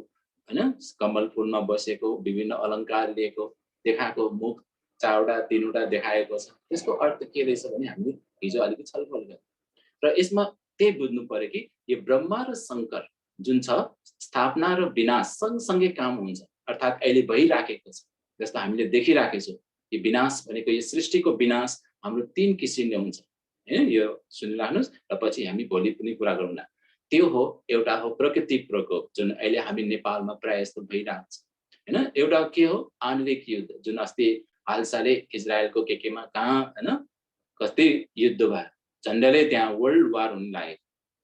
हैन, कमल फुलमा बसेको, विभिन्न अलङ्कार लिएको, देखाएको मुख 4वटा 3वटा देखाएको छ। त्यसको अर्थ के रहेछ भने हामीले हिजो अलिकति छलफल गर्यौँ र यसमा त्यही बुझ्नु पर्यो कि यो ब्रह्मा र शङ्कर जुन छ, स्थापना र विनाश सँगसँगै काम हुन्छ, अर्थात् अहिले भइराखेको छ। जस्तो हामीले देखिराखेको छौँ, यो विनाश भनेको, यो सृष्टिको विनाश हाम्रो 3 किसिमले हुन्छ हैन। यो सुनिराख्नुहोस् र पछि हामी भोलि पनि कुरा गरौँला। त्यो हो, एउटा हो प्रकृति प्रकोप, जुन अहिले हामी नेपालमा प्रायः जस्तो भइरहेको छ हैन। एउटा के हो? आणविक युद्ध, जुन अस्ति हालसालै इजरायलको केमा कहाँ हैन कति युद्ध भयो, झन्डैले त्यहाँ वर्ल्ड वार हुन लागेको,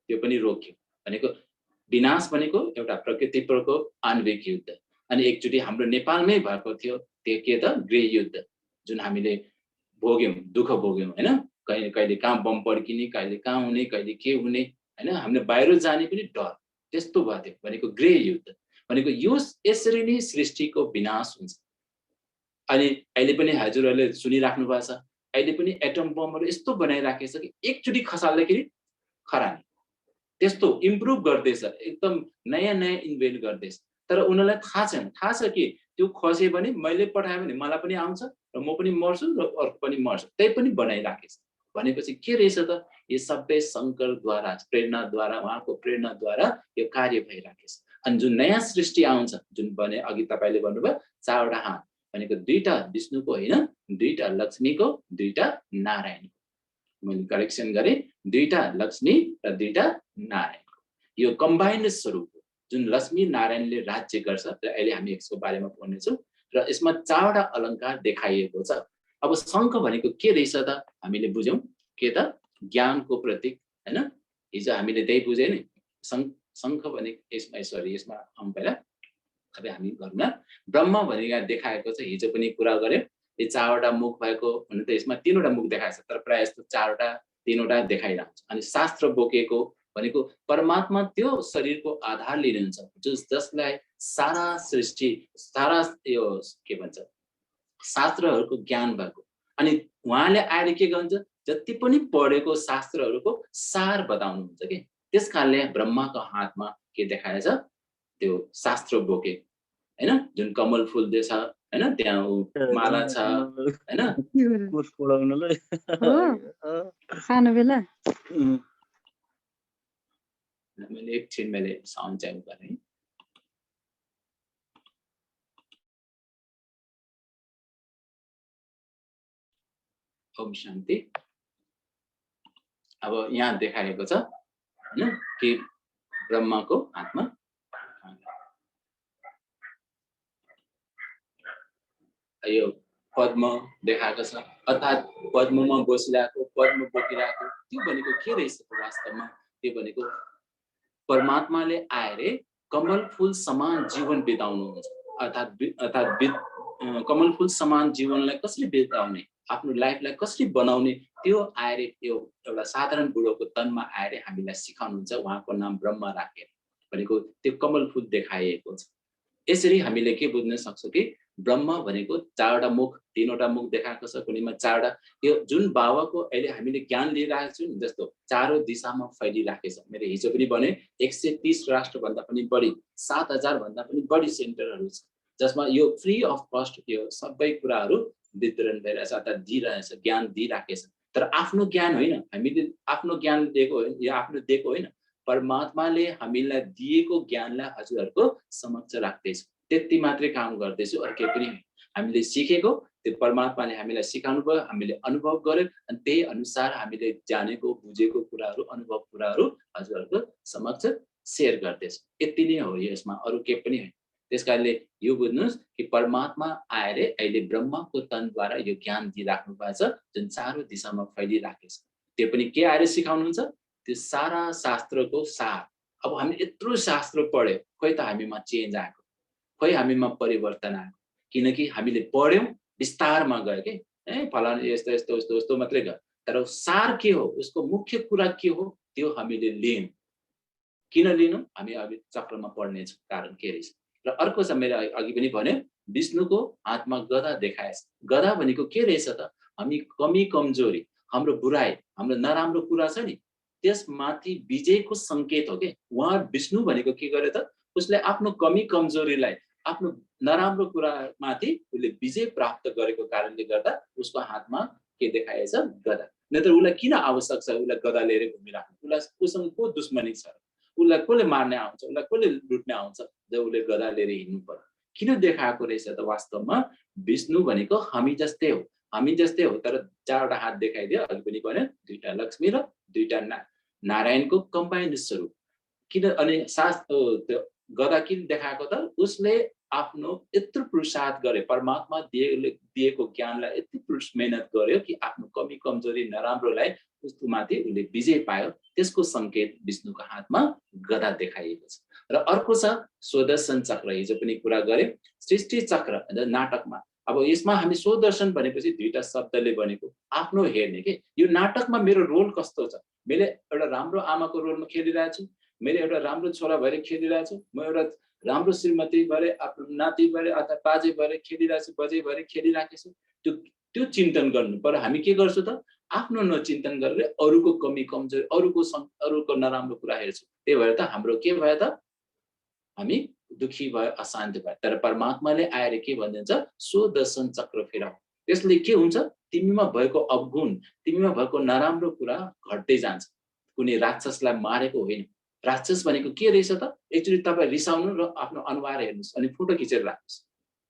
त्यो पनि रोक्यो। भनेको विनाश भनेको एउटा प्रकृति प्रकोप, आणविक युद्ध। अनि एकचोटि हाम्रो नेपालमै भएको थियो त्यो के त? गृह युद्ध, जुन हामीले भोग्यौँ, दुःख भोग्यौँ हैन। कहिले कहिले कहाँ बम पड्किने, कहिले कहाँ हुने, कहिले के हुने हैन, हामीले बाहिर जाने पनि डर, त्यस्तो भएको थियो। भनेको गृह युद्ध भनेको यो यसरी नै सृष्टिको विनाश हुन्छ। अनि अहिले पनि हजुरहरूले सुनिराख्नु भएको छ, अहिले पनि एटम बमहरू यस्तो बनाइराखेको छ कि एकचोटि खसाल्दाखेरि खरानी, त्यस्तो इम्प्रुभ गर्दैछ, एकदम नयाँ नयाँ इन्भेन्ट गर्दैछ। तर उनीहरूलाई थाहा छैन, थाहा छ कि त्यो खसे भने मैले पठाएँ भने मलाई पनि आउँछ र म पनि मर्छु र अर्को पनि मर्छ, त्यही पनि बनाइराखेको छ। भनेपछि के रहेछ त? यो सबै शङ्करद्वारा, प्रेरणाद्वारा, उहाँको प्रेरणाद्वारा यो कार्य भइराखेको छ। अनि जुन नयाँ सृष्टि आउँछ, जुन भने अघि तपाईँले भन्नुभयो 4वटा हात भनेको 2टा विष्णुको होइन, 2टा लक्ष्मीको, 2टा नारायणको। मैले करेक्सन गरेँ, 2टा लक्ष्मी र 2टा नारायणको, यो कम्बाइन्ड स्वरूप जुन लक्ष्मी नारायणले राज्य गर्छ। र अहिले हामी यसको बारेमा पढ्नेछौँ र यसमा 4वटा अलङ्कार देखाइएको छ। अब शङ्ख भनेको के रहेछ त? हामीले बुझ्यौँ के त? ज्ञानको प्रतीक हैन। हिजो हामीले त्यही बुझ्यौँ नि। शङ्ख भनेको यसमा आउँ पहिला, अब हामी गरौँ। ब्रह्म भनेको देखाएको छ, हिजो पनि कुरा गऱ्यौँ। यो 4वटा मुख भएको, हुन त यसमा 3वटा मुख देखाएको छ, तर प्रायः जस्तो 4वटा 3वटा देखाइरहेको छ। अनि शास्त्र बोकेको भनेको परमात्मा त्यो शरीरको आधार लिनुहुन्छ, जसलाई सारा सृष्टि, सारा यो के भन्छ, शास्त्रहरूको ज्ञान भएको। अनि उहाँले आएर के गर्नुहुन्छ? जति पनि पढेको शास्त्रहरूको सार बताउनुहुन्छ कि। त्यस कारणले ब्रह्माको हातमा के देखाएछ? त्यो शास्त्र बोके हैन, जुन कमल फुल देछ हैन, त्यहाँ माला छ हैन। कोर्स पढाउनलाई सानो बेला मैले एकछिन मैले साउन्ड चेन्ज गरेँ। ओम शान्ति। अब यहाँ देखाएको छ हैन कि ब्रह्माको हातमा यो पद्म देखाएको छ, अर्थात् पद्ममा बसिरहेको, पद्म बोकिरहेको। त्यो भनेको के रहेछ वास्तवमा? त्यो भनेको परमात्माले आएर कमल फुल समान जीवन बिताउनुहुन्छ। अर्थात् कमल फुल समान जीवनलाई कसरी बिताउने, आफ्नो लाइफलाई कसरी बनाउने, त्यो आएर यो एउटा साधारण बुढोको तनमा आएर हामीलाई सिकाउनुहुन्छ। उहाँको नाम ब्रह्मा राखेर भनेको त्यो कमल फुल देखाइएको छ। यसरी हामीले के बुझ्न सक्छौँ कि ब्रह्मा भनेको 4वटा मुख, 3वटा मुख देखाएको छ, कुनैमा 4वटा। यो जुन बाबाको अहिले हामीले ज्ञान लिइरहेको छौँ, जस्तो 4औं दिशामा फैलिरहेको छ। मैले हिजो पनि भने 130 राष्ट्रभन्दा पनि बढी, 7000 भन्दा पनि बढी सेन्टरहरू छ, जसमा यो फ्री अफ कस्ट यो सबै कुराहरू वितरण भइरहेछ, अर्थात् दिइरहेछ, ज्ञान दिइराखेको छ। तर आफ्नो ज्ञान होइन, हामीले आफ्नो ज्ञान दिएको होइन, यो आफ्नो दिएको होइन, परमात्माले हामीलाई दिएको ज्ञानलाई हजुरहरूको समक्ष राख्दैछु, त्यति मात्रै काम गर्दैछु, अरू केही पनि होइन। हामीले सिकेको त्यो परमात्माले हामीलाई सिकाउनु भयो, हामीले अनुभव गर्यौँ, अनि त्यही अनुसार हामीले जानेको, बुझेको कुराहरू, अनुभव कुराहरू हजुरहरूको समक्ष सेयर गर्दैछु। यति नै हो यसमा, अरू केही पनि होइन। त्यसकारणले यो बुझ्नुहोस् कि परमात्मा आएर अहिले ब्रह्माको तनद्वारा यो ज्ञान दिइराख्नु भएको छ, जुन 4औं दिशामा फैलिराखेको छ। त्यो पनि के आएर सिकाउनुहुन्छ? त्यो सारा शास्त्रको सार। अब हामी यत्रो शास्त्र पढ्यो, खोइ त हामीमा चेन्ज आएको, खोइ हामीमा परिवर्तन आएको, किनकि हामीले पढ्यौँ विस्तारमा गयो के फलाना यस्तो यस्तो यस्तो यस्तो मात्रै गयो, तर सार के हो, उसको मुख्य कुरा के हो त्यो हामीले लियौँ। किन लिनु? हामी अब चक्रमा पढ्नेछौँ कारण के रहेछ। र अर्को छ, मैले अघि पनि भने विष्णुको हातमा गदा देखाएछ। गदा भनेको के रहेछ त? हामी कमी कमजोरी, हाम्रो बुराई, हाम्रो नराम्रो कुरा छ नि, त्यसमाथि विजयको सङ्केत हो के। उहाँ विष्णु भनेको के गरे त? उसले आफ्नो कमी कमजोरीलाई, आफ्नो नराम्रो कुरामाथि उसले विजय प्राप्त गरेको कारणले गर्दा उसको हातमा के देखाएछ? गदा। नत्र उसलाई किन आवश्यक छ उसलाई गदा लिएर घुमिराख्नु? उसलाई उसँग को दुश्मनी छ? उसलाई कसले मार्ने आउँछ? उसलाई कसले लुट्ने आउँछ जब उसले गदा लिएर हिँड्नु पर्यो? किन देखाएको रहेछ त? वास्तवमा विष्णु भनेको हामी जस्तै हो, हामी जस्तै हो, तर 4वटा हात देखाइदियो। अघि पनि भन्यो 2टा लक्ष्मी र 2टा नारायणको कम्बाइन्ड स्वरूप। किन अनि त्यो गदा किन देखाएको त? उसले आफ्नो यत्रो पुरुषार्थ गरे, परमात्मा दिएको ज्ञानलाई यति मेहनत गर्यो कि आफ्नो कमी कमजोरी नराम्रोलाई उसको माथि उसले विजय पायो। त्यसको सङ्केत विष्णुको हातमा गदा देखाइएको छ। र अर्को छ स्वदर्शन चक्र। हिजो पनि कुरा गरे सृष्टि चक्र नाटकमा। अब यसमा हामी स्वदर्शन भनेपछि 2टा शब्दले बनेको आफ्नो हेर्ने के। यो नाटकमा मेरो रोल कस्तो छ? मैले एउटा राम्रो आमाको रोलमा खेलिरहेको छु, मैले एउटा राम्रो छोरा भएर खेलिरहेको छु, म एउटा राम्रो श्रीमती भएर, आफ्नो नाति भएर अथवा बाजे भएर खेलिरहेको छु, बजे भएर खेलिरहेको छु। त्यो चिन्तन गर्नु पर हामी के गर्छौँ त? आफ्नो नचिन्तन गरेर अरूको कमी कमजोरी, अरूको नराम्रो कुरा हेर्छौँ। त्यही भएर त हाम्रो के भयो त? हामी दुखी भयो, अशान्ति भयो। तर परमात्माले आएर के भनिदिन्छ? स्वदर्शन चक्र फेराऊ। त्यसले के हुन्छ? तिमीमा भएको अवगुण, तिमीमा भएको नराम्रो कुरा घट्दै जान्छ। कुनै राक्षसलाई मारेको होइन। राक्षस भनेको के रहेछ त? एकचोटि तपाईँ रिसाउनु र आफ्नो अनुहार हेर्नुहोस् अनि फोटो खिचेर राख्नुहोस्,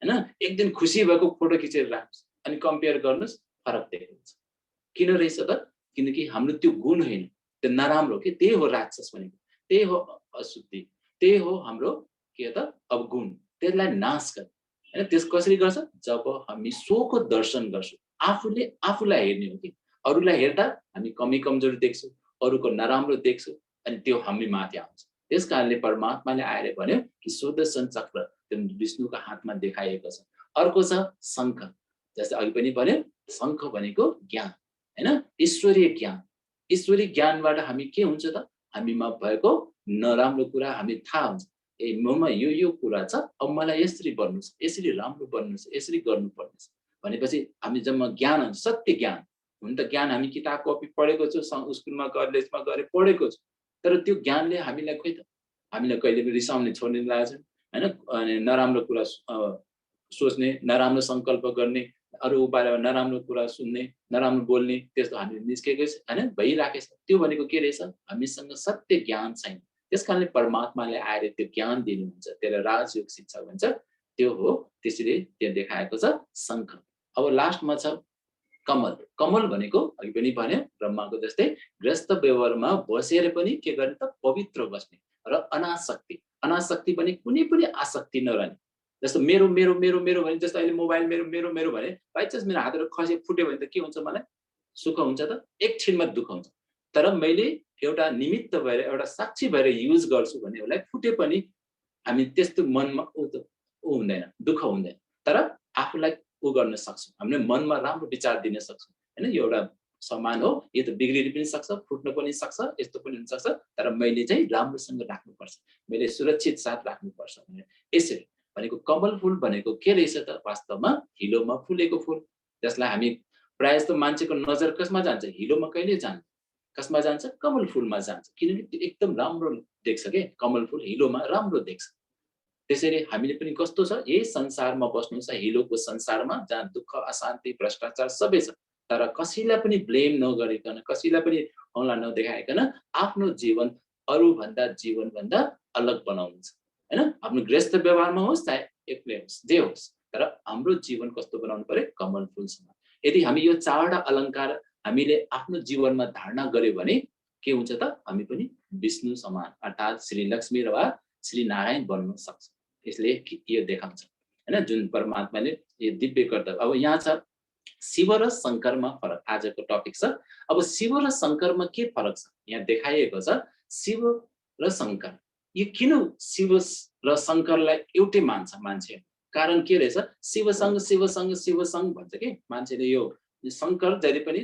हैन? एक दिन खुसी भएको फोटो खिचेर राख्नुहोस् अनि कम्पेयर गर्नुहोस्, फरक देख्नुहुन्छ। किन रहेछ त? किनकि हाम्रो त्यो गुण होइन, त्यो नराम्रो के, त्यही हो राक्षस भनेको, त्यही हो अशुद्धि, त्यही हो हाम्रो के त? अवगुण। त्यसलाई नाश गर्ने हैन। त्यस कसरी गर्छ? जब हामी स्वको दर्शन गर्छौँ। आफूले आफूलाई हेर्ने हो कि। अरूलाई हेर्दा हामी कमी कमजोरी देख्छौँ, अरूको नराम्रो देख्छौँ, अनि त्यो हामी माथि आउँछ। त्यस कारणले परमात्माले आएर भन्यो कि स्वदर्शन चक्र त्यो विष्णुको हातमा देखाइएको छ। अर्को छ शङ्ख। जस्तै अघि पनि भन्यो शङ्ख भनेको ज्ञान हैन, ईश्वरीय ज्ञान। ईश्वरीय ज्ञानबाट हामी के हुन्छ त? हामीमा भएको नराम्रो कुरा हामी थाहा हुन्छ। ममा यो कुरा छ, अब मलाई यसरी बन्नु छ, यसरी राम्रो बन्नु छ, यसरी गर्नुपर्ने छ भनेपछि हामी जब ज्ञान हुन्छ, सत्य ज्ञान। हुन त ज्ञान हामी किताब कपी पढेको छु, स्कुलमा कलेजमा गएर पढेको छु, तर त्यो ज्ञानले हामीलाई खोइ त हामीलाई कहिले पनि रिसाउने छोड्ने लागेको छ हैन। अनि नराम्रो कुरा सोच्ने, नराम्रो सङ्कल्प गर्ने, अरू बारेमा नराम्रो कुरा सुन्ने, नराम्रो बोल्ने, त्यस्तो हामी निस्केको छ हैन, भइराखेको छ। त्यो भनेको के रहेछ? हामीसँग सत्य ज्ञान छैन। त्यसकारणले परमात्माले आएर त्यो ज्ञान दिनुहुन्छ, त्यसलाई राजयोग शिक्षा भन्छ। त्यो हो, त्यसरी त्यहाँ देखाएको छ शङ्ख। अब लास्टमा छ कमल। कमल भनेको अघि पनि भन्यो ब्रह्माको जस्तै ग्रस्त व्यवहारमा बसेर पनि के गर्ने त? पवित्र बस्ने र अनासक्ति। अनासक्ति भने कुनै पनि आसक्ति नरहने। जस्तो मेरो मेरो मेरो मेरो भने, जस्तो अहिले मोबाइल मेरो मेरो मेरो भने बाइचान्स मेरो हातबाट खसे फुट्यो भने त के हुन्छ? मलाई सुख हुन्छ त? एकछिनमा दुःख हुन्छ। तर मैले एउटा निमित्त भएर, एउटा साक्षी भएर युज गर्छु भने उसलाई फुटे पनि हामी त्यस्तो मनमा हुँदैन, दुःख हुँदैन। तर आफूलाई गर्न सक्छौँ, हामीले मनमा राम्रो विचार दिन सक्छौँ हैन। यो एउटा समान हो, यो त बिग्रिन पनि सक्छ, फुट्न पनि सक्छ, यस्तो पनि हुन सक्छ, तर मैले चाहिँ राम्रोसँग राख्नुपर्छ, मैले सुरक्षित साथ राख्नुपर्छ भनेर। यसरी भनेको कमल फुल भनेको के रहेछ त? वास्तवमा हिलोमा फुलेको फुल, जसलाई हामी प्रायः जस्तो मान्छेको नजर कसमा जान्छ? हिलोमा कहिले जान्छ? कसमा जान्छ? कमल फुलमा जान्छ, किनकि त्यो एकदम राम्रो देख्छ के। कमल फुल हिलोमा राम्रो देख्छ। त्यसैले हामीले पनि कस्तो छ? यही संसारमा बस्नु छ, हिलोको संसारमा, जहाँ दुःख, अशान्ति, भ्रष्टाचार सबै छ, तर कसैलाई पनि ब्लेम नगरिकन, कसैलाई पनि औँला नदेखाइकन आफ्नो जीवन अरूभन्दा जीवनभन्दा अलग बनाउनुहुन्छ हैन। आफ्नो गृहस्थ व्यवहारमा होस् चाहे एक्लै होस्, जे होस्, तर हाम्रो जीवन कस्तो बनाउनु पर्यो? कमल फुलसँग। यदि हामी यो 4वटा अलङ्कार हामीले आफ्नो जीवनमा धारणा गर्यो भने के हुन्छ त? हामी पनि विष्णु समान अर्थात् श्री लक्ष्मी वा श्री नारायण बन्न सक्छ। यसले यो देखाउँछ हैन, जुन परमात्माले यो दिव्य कर्तव्य। अब यहाँ छ शिव र शङ्करमा फरक आजको टपिक छ। अब शिव र शङ्करमा के फरक छ यहाँ देखाइएको छ। शिव र शङ्कर यो किन शिव र शङ्करलाई एउटै मान्छ मान्छे, कारण के रहेछ, शिवसँग शिवसँग शिवसँग भन्छ कि मान्छेले। यो शङ्कर जहिले पनि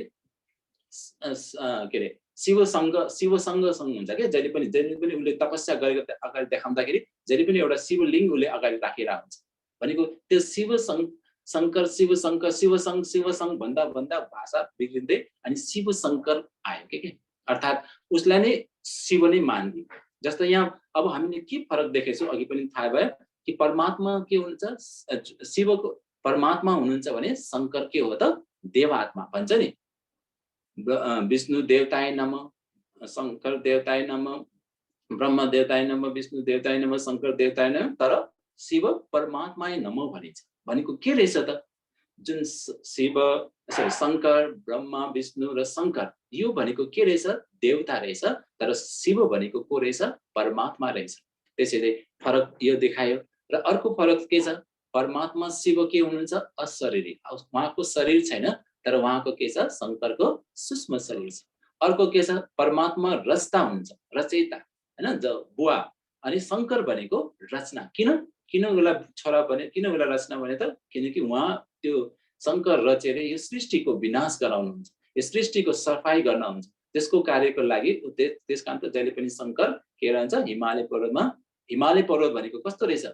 के अरे शिवसँग शिवसँग हुन्छ क्या, जहिले पनि उसले तपस्या गरेको अगाडि देखाउँदाखेरि जहिले पनि एउटा शिवलिङ्ग उसले अगाडि राखेर हुन्छ भनेको। त्यो शिव शङ्कर शिवसँग शिवसँग भन्दा भन्दा भाषा बिग्रिँदै अनि शिव शङ्कर आयो के अर्थात् उसलाई नै शिव नै मान्दियो। जस्तो यहाँ अब हामीले के फरक देखेछौँ अघि पनि थाहा भयो कि परमात्मा के हुन्छ, शिवको परमात्मा हुनुहुन्छ भने शङ्कर के हो त देवात्मा भन्छ नि। विष्णु देवताय नमः, शङ्कर देवताय नमः, ब्रह्म देवताय नमः, विष्णु देवताय नमः, शङ्कर देवताय नमः, तर शिव परमात्माय नमः भनिन्छ। भनेको के रहेछ त, जुन शिव शङ्कर ब्रह्मा विष्णु र शङ्कर यो भनेको के रहेछ देवता रहेछ, तर शिव भनेको को रहेछ परमात्मा रहेछ। त्यसैले फरक यो देखायो। र अर्को फरक के छ, परमात्मा शिव के हुनुहुन्छ अशरीरी, उहाँको शरीर छैन तर उहाँको के छ शङ्करको सूक्ष्म शरीर छ। अर्को के छ परमात्मा रचता हुनुहुन्छ, रचयिता हैन बुवा, अनि शङ्कर भनेको रचना। किन उसलाई छोरा भने, किन उसलाई रचना भने त किनकि उहाँ त्यो शङ्कर रचेर यो सृष्टिको विनाश गराउनुहुन्छ, यो सृष्टिको सफाई गर्नुहुन्छ। त्यसको कार्यको लागि त्यस कारण त जहिले पनि शङ्कर के रहन्छ हिमालय पर्वतमा। हिमालय पर्वत भनेको कस्तो रहेछ,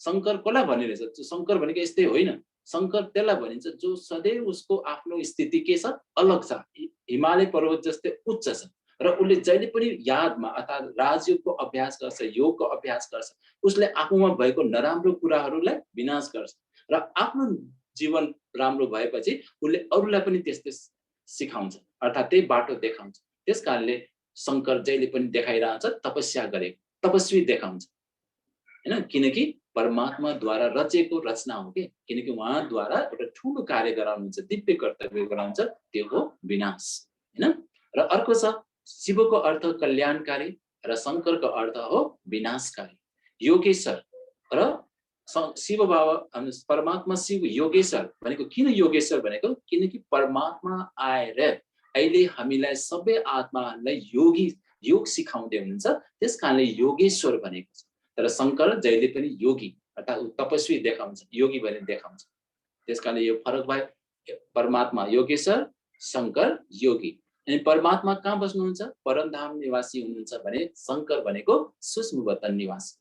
शङ्कर कसलाई भन्ने रहेछ, शङ्कर भनेको यस्तै होइन, शङ्कर त्यसलाई भनिन्छ जो सदैव उसको आफ्नो स्थिति के छ अलग छ, हिमालय पर्वत जस्तै उच्च छ र उसले जहिले पनि यादमा अर्थात् राजयोगको अभ्यास गर्छ, योगको अभ्यास गर्छ। उसले आफूमा भएको नराम्रो कुराहरूलाई विनाश गर्छ र आफ्नो जीवन राम्रो भएपछि उसले अरूलाई पनि त्यस्तै सिकाउँछ अर्थात् त्यही बाटो देखाउँछ। त्यस कारणले शङ्कर जहिले पनि देखाइरहन्छ तपस्या गरेको, तपस्वी देखाउँछ हैन, किनकि परमात्माद्वारा रचेको रचना हो कि, किनकि उहाँद्वारा एउटा ठुलो कार्य गराउनुहुन्छ, दिव्य कर्तव्य गराउँछ, त्यो हो विनाश हैन। र अर्को छ शिवको अर्थ कल्याणकारी र शङ्करको अर्थ हो विनाशकारी, योगेश्वर। र शिव बाबा परमात्मा शिव योगेश्वर भनेको किन योगेश्वर भनेको, किनकि परमात्मा आएर अहिले हामीलाई सबै आत्माहरूलाई योग सिकाउँदै हुनुहुन्छ, त्यस कारणले योगेश्वर भनेको छ। तर शङ्कर जहिले पनि योगी अर्थात् तपस्वी देखाउँछ, योगी भने देखाउँछ। त्यस कारणले यो फरक भयो, परमात्मा योगेश्वर, शङ्कर योगी। अनि परमात्मा कहाँ बस्नुहुन्छ, परमधाम निवासी हुनुहुन्छ भने शङ्कर भनेको सूक्ष्म वतन निवासी।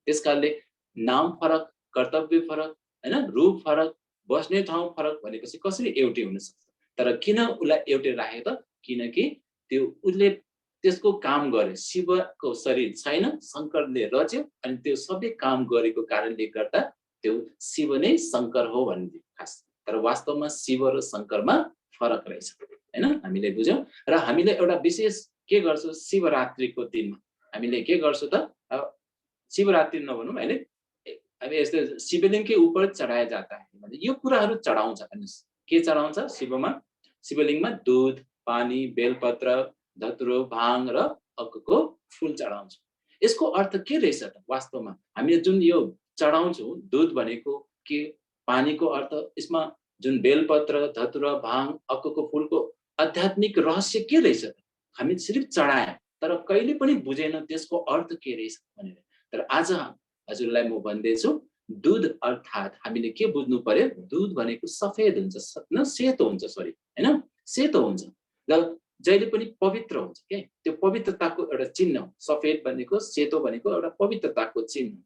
त्यस कारणले नाम फरक, कर्तव्य फरक हैन, रूप फरक, बस्ने ठाउँ फरक भनेपछि कसरी एउटै हुन सक्छ। तर किन उसलाई एउटै राखे त, किनकि त्यो उसले त्यसको काम गरे, शिवको शरीर छैन, शङ्करले रच्यो अनि त्यो सबै काम गरेको कारणले गर्दा त्यो शिव नै शङ्कर हो भन्ने खास। तर वास्तवमा शिव र शङ्करमा फरक रहेछ हैन, हामीले बुझ्यौँ। र हामीले एउटा विशेष के गर्छौँ शिवरात्रिको दिनमा हामीले के गर्छौँ त, शिवरात्रि नभनौँ अहिले, अब यस्तो शिवलिङ्गकै उपर चढाए जाता है भने यो कुराहरू चढाउँछ। के चढाउँछ शिवमा, शिवलिङ्गमा दुध, पानी, बेलपत्र, धतुरो, भाङ र अक्कको फुल चढाउँछ। यसको अर्थ के रहेछ त, वास्तवमा हामीले जुन यो चढाउँछौँ दुध भनेको के, पानीको अर्थ यसमा जुन बेलपत्र, धतुरो, भाङ, अक्कको फुलको आध्यात्मिक रहस्य के रहेछ त, हामी सिर्फ चढाए तर कहिले पनि बुझेन त्यसको अर्थ के रहेछ भनेर। तर आज हजुरलाई म भन्दैछु दुध अर्थात् हामीले के बुझ्नु पर्यो, दुध भनेको सफेद हुन्छ न, सेतो हुन्छ, सरी हैन, सेतो हुन्छ र जहिले पनि पवित्र हुन्छ के, त्यो पवित्रताको एउटा चिन्ह हो। सफेद भनेको सेतो भनेको एउटा पवित्रताको चिन्ह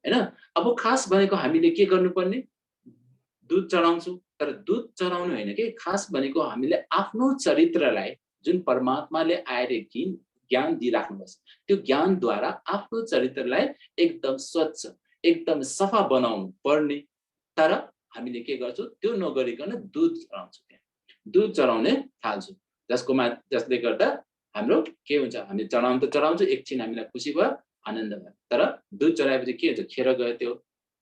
हैन। अब खास भनेको हामीले के गर्नुपर्ने, दुध चढाउँछौँ तर दुध चढाउनु होइन कि, खास भनेको हामीले आफ्नो चरित्रलाई जुन परमात्माले आएर ज्ञान दिइराख्नुपर्छ, त्यो ज्ञानद्वारा आफ्नो चरित्रलाई एकदम स्वच्छ एकदम सफा बनाउनु पर्ने। तर हामीले के गर्छौँ त्यो नगरिकन दुध चढाउँछौँ, दुध चढाउने थाल्छौँ, जसले गर्दा हाम्रो के हुन्छ, हामी चढाउनु त चढाउँछौँ, एकछिन हामीलाई खुसी भयो, आनन्द भयो, तर दुध चढाएपछि के हुन्छ, खेर गयो, त्यो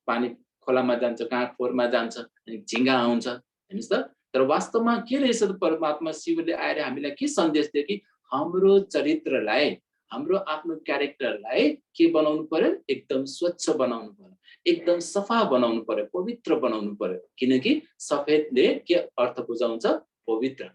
पानी खोलामा जान्छ, कहाँ खोरमा जान्छ, अनि झिङ्गा आउँछ हेर्नुहोस् त। तर वास्तवमा के रहेछ त, परमात्मा शिवले आएर हामीलाई के सन्देश दियो कि हाम्रो चरित्रलाई हाम्रो आफ्नो क्यारेक्टरलाई के बनाउनु पर्यो, एकदम स्वच्छ बनाउनु पर्यो, एकदम सफा बनाउनु पर्यो, पवित्र बनाउनु पर्यो। किनकि सफेदले के अर्थ बुझाउँछ, पवित्र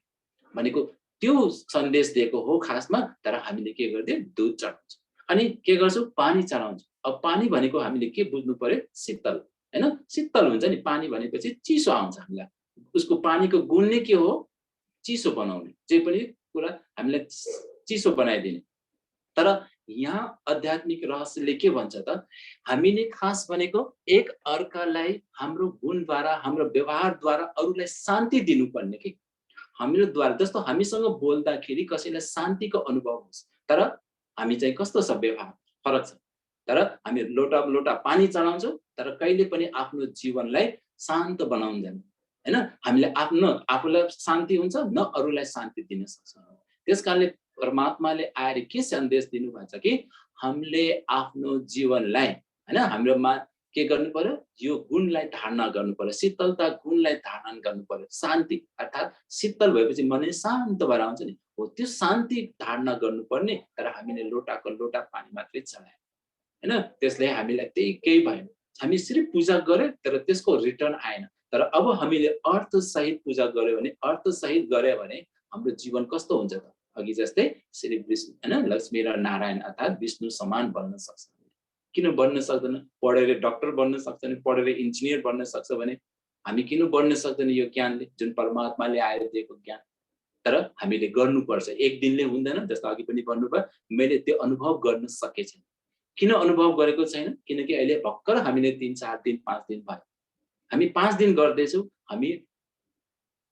भनेको त्यो सन्देश दिएको हो खासमा। तर हामीले के गर्दियौँ, दुध चढाउँछौँ अनि के गर्छौँ, पानी चढाउँछौँ। अब पानी भनेको हामीले के बुझ्नु पर्यो, शीतल हैन, शीतल हुन्छ नि। पानी भनेपछि चिसो आउँछ हामीलाई, उसको पानीको गुण नै के हो, चिसो बनाउने, जे पनि कुरा हामीलाई चिसो बनाइदिने। तर यहाँ आध्यात्मिक रहस्यले के भन्छ त, हामीले खास भनेको एक अर्कालाई हाम्रो गुणद्वारा, हाम्रो व्यवहारद्वारा अरूलाई शान्ति दिनुपर्ने कि हाम्रो द्वारा। जस्तो हामीसँग बोल्दाखेरि कसैलाई शान्तिको अनुभव होस्, तर हामी चाहिँ कस्तो छ व्यवहार, फरक छ। तर हामी लोटा लोटा पानी चढाउँछौँ, तर कहिले पनि आफ्नो जीवनलाई शान्त बनाउँदैन हैन। हामीले आफूलाई शान्ति हुन्छ, न अरूलाई शान्ति दिन सक्छ। त्यसकारणले परमात्माले आएर के सन्देश दिनुभएको छ कि हामीले आफ्नो जीवनलाई हैन, हाम्रोमा के गर्नु पर्यो, यो गुणलाई धारणा गर्नु पर्यो, शीतलता गुणलाई धारण गर्नु पर्यो। शान्ति अर्थात् शीतल भएपछि मन शान्त भएर आउँछ नि, हो त्यो शान्ति धारणा गर्नुपर्ने। तर हामीले लोटाको लोटा पानी मात्रै चढायौँ हैन, त्यसले हामीलाई त्यही केही भएन। हामी सिर्फ पूजा गर्यो, तर त्यसको रिटर्न आएन। तर अब हामीले अर्थसहित पूजा गर्यो भने, अर्थसहित गर्यो भने हाम्रो जीवन कस्तो हुन्छ त, अघि जस्तै श्री विष्णु हैन, लक्ष्मी र नारायण अर्थात् विष्णु समान बन्न सक्छ। किन बन्न सक्दैन, पढेर डक्टर बन्न सक्छ नि, पढेर इन्जिनियर बन्न सक्छ भने हामी किन बन्न सक्दैन, यो ज्ञानले, जुन परमात्माले आएर दिएको ज्ञान। तर हामीले गर्नुपर्छ, एक दिनले हुँदैन। जस्तो अघि पनि भन्नुभयो, मैले त्यो अनुभव गर्न सकेको छैन। किन अनुभव गरेको छैन, किनकि अहिले भर्खर हामीले 3, 4 दिन 5 दिन भयो, हामी 5 दिन गर्दैछौँ। हामी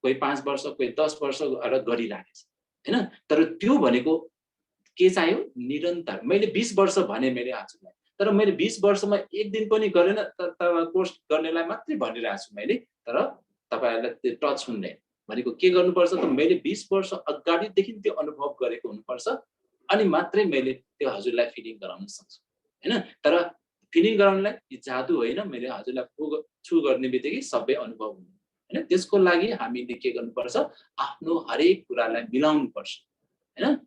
कोही 5 वर्ष, कोही 10 वर्ष गरिरहेको छ हैन। तर त्यो भनेको के चाहियो, निरन्तर। मैले 20 वर्ष भने मेरो हजुरलाई, तर मैले 20 वर्षमा एक दिन पनि गरेन, तर कोर्स गर्नेलाई मात्रै भनिरहेको छु मैले। तर तपाईहरुलाई त्यो टच हुँदैन भनेको के गर्नुपर्छ त, मैले 20 वर्ष अगाडिदेखि त्यो अनुभव गरेको हुनुपर्छ, अनि मात्रै मैले त्यो हजुरलाई फिलिङ गराउन सक्छु हैन। तर फिलिङ गराउनलाई यो जादु होइन, मैले हजुरलाई छु गर्ने बित्तिकै सबै अनुभव हुने हैन। त्यसको लागि हामीले के गर्नुपर्छ, आफ्नो हरेक कुरालाई मिलाउनु पर्छ हैन।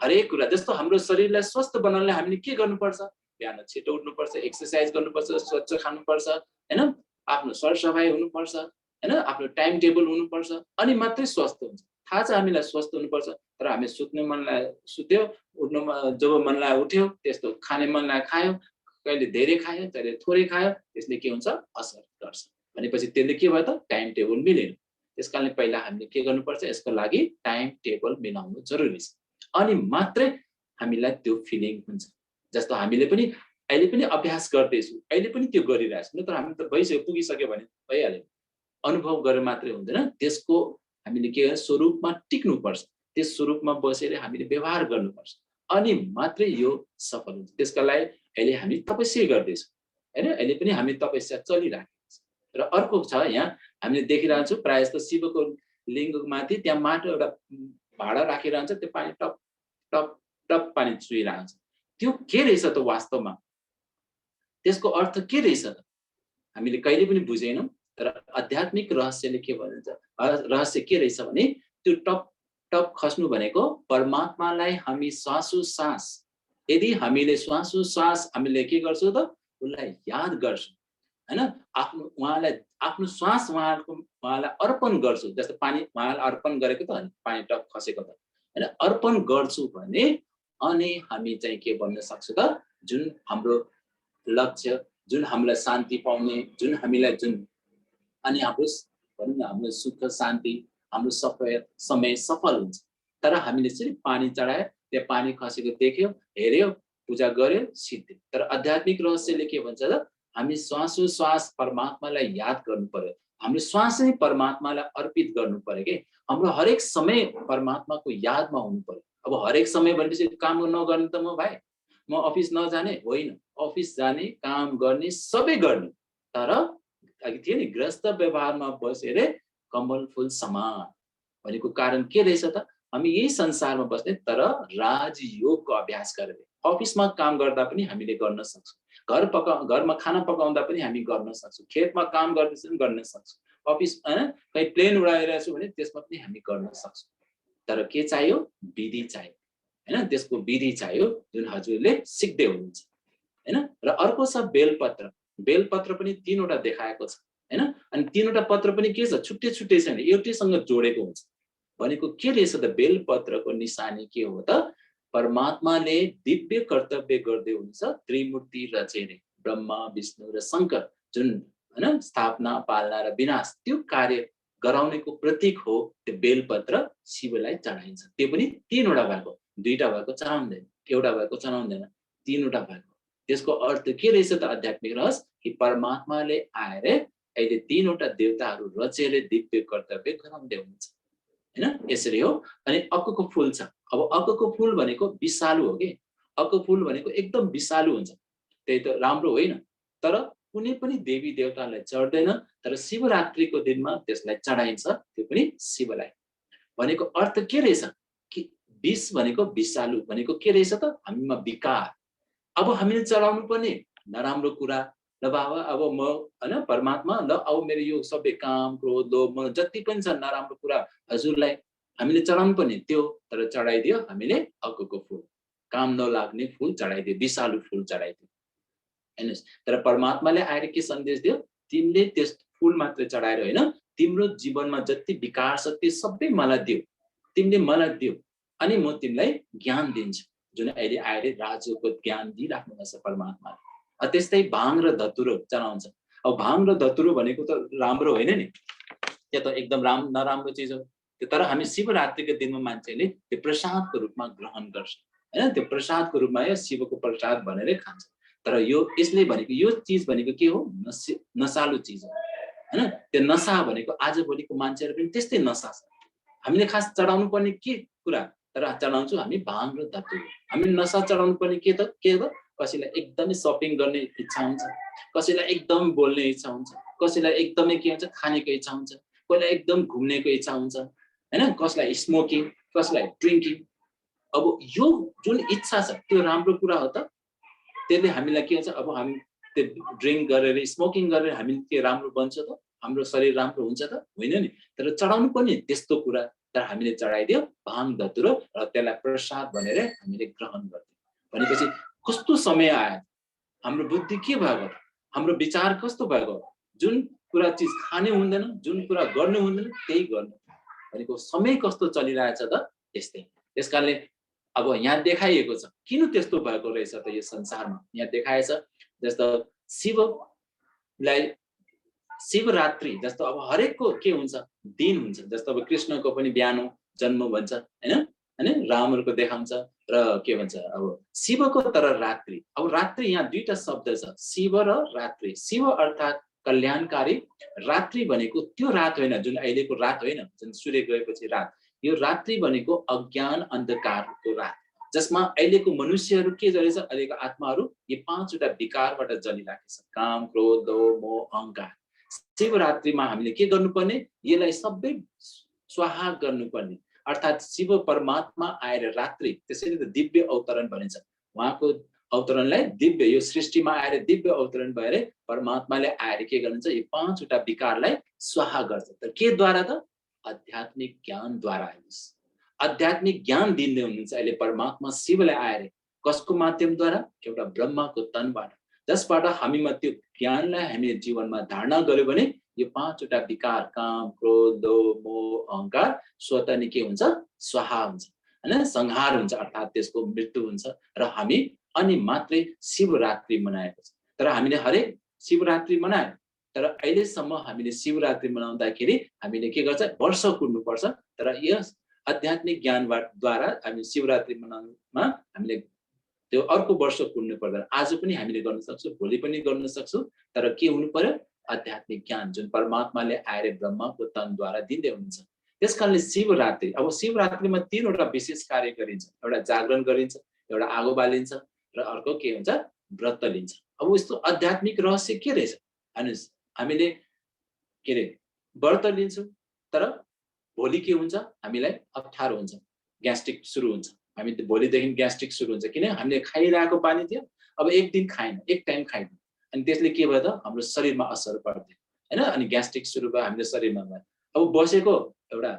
हरेक कुरा, जस्तो हाम्रो शरीरलाई स्वस्थ बनाउनलाई हामीले के गर्नुपर्छ, बिहान छिटो उठ्नुपर्छ, एक्सरसाइज गर्नुपर्छ, स्वच्छ खानुपर्छ हैन, आफ्नो सरसफाइ हुनुपर्छ हैन, आफ्नो टाइम टेबल हुनुपर्छ, अनि मात्रै स्वस्थ हुन्छ। थाहा छ हामीलाई स्वस्थ हुनुपर्छ, तर हामी सुत्ने मनलाई सुत्यो, उठ्नुमा जब मनलाई उठ्यो, त्यस्तो खाने मनलाई खायो, कहिले धेरै खायो, कहिले थोरै खायो, त्यसले के हुन्छ, असर गर्छ। भनेपछि त्यसले के भयो त, टाइम टेबल मिलेन। त्यसकारणले पहिला हामीले के गर्नुपर्छ, यसको लागि टाइम टेबल मिलाउनु जरुरी छ, अनि मात्रै हामीलाई त्यो फिलिङ हुन्छ। जस्तो हामीले पनि अहिले पनि अभ्यास गर्दैछु, अहिले पनि त्यो गरिरहेछु, नत्र हामी त भइसक्यो, पुगिसक्यो भने भइहाल्यो। अनुभव गरेर मात्रै हुँदैन, त्यसको हामीले के गर्नु, स्वरूपमा टिक्नुपर्छ। त्यस स्वरूपमा बसेर हामीले व्यवहार गर्नुपर्छ, अनि मात्रै यो सफल हुन्छ। त्यसका लागि अहिले हामी तपस्या गर्दैछौँ हैन, अहिले पनि हामी तपस्या चलिरहेको छ। र अर्को छ, यहाँ हामीले देखिरहेको छौँ प्रायः जस्तो शिवको लिङ्गमाथि त्यहाँ माटो एउटा भाडा राखिरहन्छ, त्यो पानी टप टप टप पानी चुइरहेको छ। त्यो के रहेछ त वास्तवमा, त्यसको अर्थ के रहेछ त, हामीले कहिले पनि बुझेनौँ। तर आध्यात्मिक रहस्यले के भन्छ, रहस्य के रहेछ भने, त्यो टप टप खस्नु भनेको परमात्मालाई हामी श्वासोश्वास, यदि हामीले श्वासोश्वास हामीले के गर्छौँ त, उसलाई याद गर्छौँ हैन, उहाँलाई आफ्नो श्वास उहाँलाई अर्पण गर्छौँ। जस्तो पानी उहाँलाई अर्पण गरेको त होइन, पानी टप खसेको त हैन, अर्पण गर्छु भने अनि हामी चाहिँ के बन्न सक्छौँ त, जुन हाम्रो लक्ष्य, जुन हामीलाई शान्ति पाउने, जुन हामीलाई जुन, अनि हाम्रो भनौँ न हाम्रो सुख शान्ति, हाम्रो समय सफल हुन्छ। तर हामीले सिर्फ पानी चढायो, त्यहाँ पानी खसेको देख्यो, हेऱ्यो, पूजा गर्यो, सिद्धियो। तर आध्यात्मिक रहस्यले के भन्छ त, हामी श्वासोश्वास परमात्मालाई याद गर्नु पर्यो, हाम्रो श्वास नै परमात्मालाई अर्पित गर्नु पर्यो के। हाम्रो हरेक समय परमात्माको यादमा हुनु पर्यो। अब हरेक समय भनेपछि काम नगर्ने त म भाइ, म अफिस नजाने होइन, अफिस जाने, काम गर्ने, सबै गर्ने। तर अघि थियो नि, गृहस्थ व्यवहारमा बसेर कमल फुल समान भनेको कारण के रहेछ त, हामी यही संसारमा बस्ने, तर राजयोगको अभ्यास गरेर अफिसमा काम गर्दा पनि हामीले गर्न सक्छौँ, घरमा खाना पकाउँदा पनि हामी गर्न सक्छौँ, खेतमा काम गर्दैछौँ गर्न सक्छौँ, अफिस कहीँ प्लेन उडाइरहेको छु भने त्यसमा पनि हामी गर्न सक्छौँ। तर के चाहियो, विधि चाहियो हैन, त्यसको विधि चाहियो जुन हजुरले सिक्दै हुनुहुन्छ हैन। र अर्को छ बेलपत्र। बेलपत्र पनि 3 वटा देखाएको छ हैन। अनि 3 वटा पत्र पनि के छ, छुट्टै छुट्टै छैन, एउटैसँग जोडेको हुन्छ। भनेको के रहेछ त, बेलपत्रको निशानी के हो त, परमात्माले दिव्य कर्तव्य गर्दै हुनुहुन्छ त्रिमूर्ति रचेर, ब्रह्मा विष्णु र शङ्कर, जुन हैन स्थापना पालना र विनाश त्यो कार्य गराउनेको प्रतीक हो त्यो बेलपत्र शिवलाई चढाइन्छ। त्यो पनि 3 वटा भएको, 2टा भएको चढाउँदैन, एउटा भएको चढाउँदैन, 3 वटा भएको। त्यसको अर्थ के रहेछ त आध्यात्मिक रहस्य, कि परमात्माले आएर अहिले 3 वटा देवताहरू रचेर दिव्य कर्तव्य गराउँदै हुनुहुन्छ हैन। यसरी हो। अनि अक्कको फूल छ। अब अक्कको फूल भनेको विषालु हो कि, अक्कको फूल भनेको एकदम विषालु हुन्छ, त्यही त राम्रो होइन। तर कुनै पनि देवी देवतालाई चढ्दैन, तर शिवरात्रिको दिनमा त्यसलाई चढाइन्छ, त्यो पनि शिवलाई। भनेको अर्थ के रहेछ कि विष भनेको विषालु भनेको के रहेछ त, हामीमा विकार। अब हामीले चढाउनु पर्ने नराम्रो कुरा, ल बाबा अब म हैन परमात्मा, ल अब मेरो यो सबै काम क्रोध लोभ म जति पनि छ नराम्रो कुरा हजुरलाई हामीले चढाउनु पर्ने त्यो, तर चढाइदियो हामीले अक्कको फूल, काम नलाग्ने फूल चढाइदियो, विषालु फूल चढाइदियो हेर्नुहोस्। तर परमात्माले आएर के सन्देश दियो, तिमीले त्यस फूल मात्र चढाएर होइन, तिम्रो जीवनमा जति विकार छ त्यो सबै मलाई दियो, तिमीले मलाई दियो, अनि म तिमीलाई ज्ञान दिन्छु, जुन अहिले आएर राजको ज्ञान दिइराख्नु भएको छ परमात्माले। त्यस्तै भाङ र धतुरो चढाउँछ। अब भाङ र धतुरो भनेको त राम्रो होइन नि, त्यो त एकदम नराम्रो चिज हो। तर हामी शिवरात्रिको दिनमा मान्छेले त्यो प्रसादको रूपमा ग्रहण गर्छ हैन, त्यो प्रसादको रूपमा शिवको प्रसाद भनेर खान्छ। तर यो यसले भनेको यो चिज भनेको के हो, नसालु चिज हो हैन। त्यो नसा भनेको आजभोलिको मान्छेहरू पनि त्यस्तै नसा छ। हामीले खास चढाउनु पर्ने के कुरा, तर चढाउँछौँ हामी भाङ र धतुरो। हामीले नसा चढाउनु पर्ने के त, कसैलाई एकदमै सपिङ गर्ने इच्छा हुन्छ, कसैलाई एकदम बोल्ने इच्छा हुन्छ, कसैलाई एकदमै के हुन्छ खानेको इच्छा हुन्छ, कसैलाई एकदम घुम्नेको इच्छा हुन्छ हैन, कसैलाई स्मोकिङ, कसैलाई ड्रिङ्किङ। अब यो जुन इच्छा छ त्यो राम्रो कुरा हो त, त्यसले हामीलाई के हुन्छ, अब हामी त्यो ड्रिङ्क गरेर स्मोकिङ गरेर हामी के राम्रो बन्छ त, हाम्रो शरीर राम्रो हुन्छ त होइन नि। तर चढाउनु पनि त्यस्तो कुरा, तर हामीले चढाइदियो भाङ धतुरो र त्यसलाई प्रसाद भनेर हामीले ग्रहण गर्थ्यौँ। भनेपछि कस्तो समय आयो, हाम्रो बुद्धि के भएको, हाम्रो विचार कस्तो भएको, जुन कुरा चिज खाने हुँदैन, जुन कुरा गर्नु हुँदैन त्यही गर्नु, भनेको समय कस्तो चलिरहेछ त त्यस्तै। त्यसकारणले अब यहाँ देखाइएको छ किन त्यस्तो भएको रहेछ त यो संसारमा। यहाँ देखाएछ जस्तो शिवलाई शिवरात्रि जस्तो अब हरेकको के हुन्छ दिन हुन्छ, जस्तो अब कृष्णको पनि बिहान जन्म भन्छ हैन, रामहरूको देखाउँछ र के भन्छ अब शिवको तर रात्रि। अब रात्रि यहाँ 2टा शब्द छ, शिव र रात्रि। शिव अर्थात् कल्याणकारी, रात्रि भनेको त्यो रात होइन जुन अहिलेको रात होइन, जुन सूर्य गएपछि रात। यो रात्रि भनेको अज्ञान अन्धकारको रात, जसमा अहिलेको मनुष्यहरू के जलेछ, अहिलेको आत्माहरू यो 5वटा विकारबाट जलिराखेको छ, काम क्रोध लोभ मोह अहंकार। शिवरात्रिमा हामीले के गर्नुपर्ने, यसलाई सबै स्वाहा गर्नुपर्ने, अर्थात् शिव परमात्मा आएर रात्रि, त्यसैले त दिव्य अवतरण भनिन्छ। उहाँको अवतरणलाई दिव्य, यो सृष्टिमा आएर दिव्य अवतरण भएर परमात्माले आएर के गर्नुहुन्छ, यो 5वटा विकारलाई स्वाहा गर्छ। तर के द्वारा त, आध्यात्मिक ज्ञानद्वारा। हेर्नुहोस्, आध्यात्मिक ज्ञान दिँदै हुनुहुन्छ अहिले परमात्मा शिवले आएर, कसको माध्यमद्वारा, एउटा ब्रह्माको तनबाट, जसबाट हामीमा त्यो ज्ञानलाई हामीले जीवनमा धारणा गर्यो भने यो 5वटा विकार काम क्रोध लोभ मोह अहंकार स्वतः नै के हुन्छ, स्वाहा हुन्छ हैन, संहार हुन्छ, अर्थात् त्यसको मृत्यु हुन्छ। र हामी अनि मात्रै शिवरात्रि मनाएको छ। तर हामीले हरेक शिवरात्रि मनायौँ, तर अहिलेसम्म हामीले शिवरात्रि मनाउँदाखेरि हामीले के गर्छ, वर्ष कुर्नुपर्छ। तर यस आध्यात्मिक ज्ञानद्वारा हामी शिवरात्रि मनाउनमा हामीले त्यो अर्को वर्ष कुर्नु पर्दैन। आज पनि हामीले गर्न सक्छौँ, भोलि पनि गर्न सक्छौँ, तर के हुनु पर्यो, आध्यात्मिक ज्ञान जुन परमात्माले आएर ब्रह्माको तनद्वारा दिँदै हुनुहुन्छ। त्यसकारणले शिवरात्रि, अब शिवरात्रिमा 3वटा विशेष कार्य गरिन्छ, एउटा जागरण गरिन्छ, एउटा आगो बालिन्छ र अर्को के हुन्छ, व्रत लिन्छ। अब यस्तो आध्यात्मिक रहस्य के रहेछ, हेर्नुहोस्, हामीले के अरे व्रत लिन्छौँ, तर भोलि के हुन्छ, हामीलाई अप्ठ्यारो हुन्छ, ग्यास्ट्रिक सुरु हुन्छ, हामी भोलिदेखि ग्यास्ट्रिक सुरु हुन्छ, किन हामीले खाइरहेको पानी थियो, अब एक दिन खाएन, एक टाइम खाएन, अनि त्यसले के भयो त, हाम्रो शरीरमा असर पर्थ्यो हैन, अनि ग्यास्ट्रिक सुरु भयो हाम्रो शरीरमा भयो। अब बसेको एउटा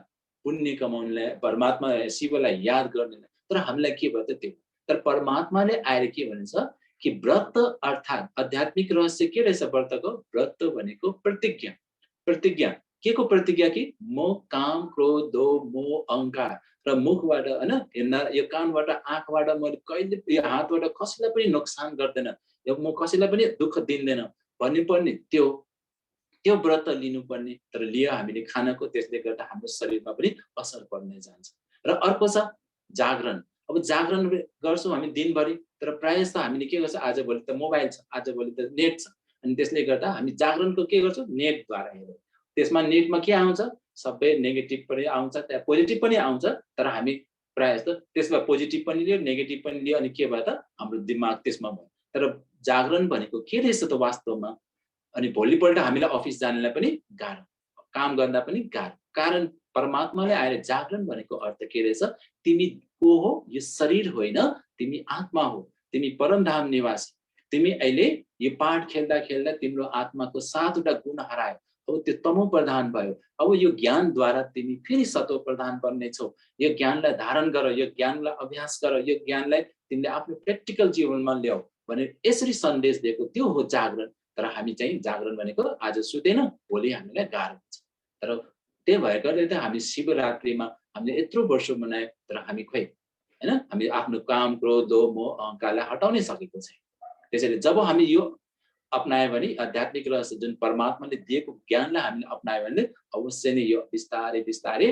पुण्य कमाउनेलाई, परमात्मा शिवलाई याद गर्नेलाई तर हामीलाई के भयो त त्यो। तर परमात्माले आएर के भन्छ कि व्रत अर्थात् आध्यात्मिक रहस्य के रहेछ व्रतको? व्रत भनेको प्रतिज्ञा। प्रतिज्ञा के को प्रतिज्ञा कि म काम क्रोध मोह अहंकार र मुखबाट हैन यो कानबाट आँखबाट मैले कहिले यो हातबाट कसैलाई पनि नोक्सान गर्दैन, यो म कसैलाई पनि दुःख दिँदैन भन्ने पर्ने त्यो व्रत लिनुपर्ने। तर लियो हामीले खानको, त्यसले गर्दा हाम्रो शरीरमा पनि असर पर्ने जान्छ। र अर्को छ जागरण। अब जागरण गर्छौँ हामी दिनभरि, तर प्रायः जस्तो हामीले के गर्छ, आजभोलि त मोबाइल छ, आजभोलि त नेट छ, अनि त्यसले गर्दा हामी जागरणको के गर्छौँ, नेटद्वारा हेर्छौँ। त्यसमा नेटमा के आउँछ, सबै नेगेटिभ पनि आउँछ, त्यहाँ पोजिटिभ पनि आउँछ, तर हामी प्रायः जस्तो त्यसमा पोजिटिभ पनि लियो नेगेटिभ पनि लियो, अनि के भयो त हाम्रो दिमाग त्यसमा भयो। तर जागरण भनेको के रहेछ त वास्तवमा? अनि भोलिपल्ट हामीलाई अफिस जानलाई पनि गाह्रो, काम गर्दा पनि गाह्रो। कारण परमात्माले आएर जागरण भनेको अर्थ के रहेछ, तिमी को हो, यो शरीर होइन, तिमी आत्मा हो, तिमी परमधाम निवासी। तिमी अहिले यो पाठ खेल्दा खेल्दा तिम्रो आत्माको 7वटा गुण हरायो, अब त्यो तमो प्रधान भयो। अब यो ज्ञानद्वारा तिमी फेरि सतो प्रधान बन्नेछौ। यो ज्ञानलाई धारण गर, यो ज्ञानलाई अभ्यास गर, यो ज्ञानलाई तिमीले आफ्नो प्र्याक्टिकल जीवनमा ल्याऊ भनेर यसरी सन्देश दिएको, त्यो हो जागरण। तर हामी चाहिँ जागरण भनेको आज सुतेन भोलि हामीलाई गाह्रो हुन्छ। तर त्यही भएकोले त हामी शिवरात्रिमा हामीले यत्रो वर्ष मनायो, तर हामी खोइ हैन, हामी आफ्नो काम क्रोध मोह अहंकारलाई हटाउनै सकेको छैन। त्यसैले जब हामी यो अपनायो भने, आध्यात्मिक रहस्य जुन परमात्माले दिएको ज्ञानलाई हामीले अपनायो भने अवश्य नै यो बिस्तारै बिस्तारै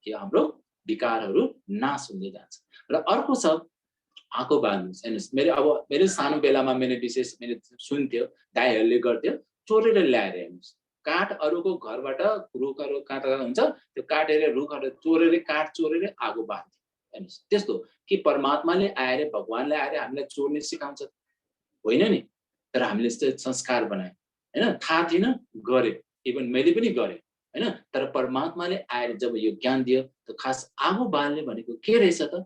यो हाम्रो विकारहरू नाश हुँदै जान्छ। र अर्को छ आँको बाँध्नु। हेर्नुहोस्, मेरो सानो बेलामा मैले सुन्थ्यो, दाइहरूले गर्थ्यो, चोरेर ल्याएर हेर्नुहोस्, काठ अरूको घरबाट रुखहरू काटेर हुन्छ, त्यो काटेर रुखहरू चोरेर काठ चोरेर आगो बाँध्थ्यो। हेर्नुहोस्, त्यस्तो कि परमात्माले आएर भगवानले आएर हामीलाई चोर्ने सिकाउँछ होइन नि, तर हामीले संस्कार बनायो हैन, थाहा थिएन गरे, इभन मैले पनि गरेँ हैन। तर परमात्माले आएर जब यो ज्ञान दियो, त खास आगो बाल्ने भनेको के रहेछ त,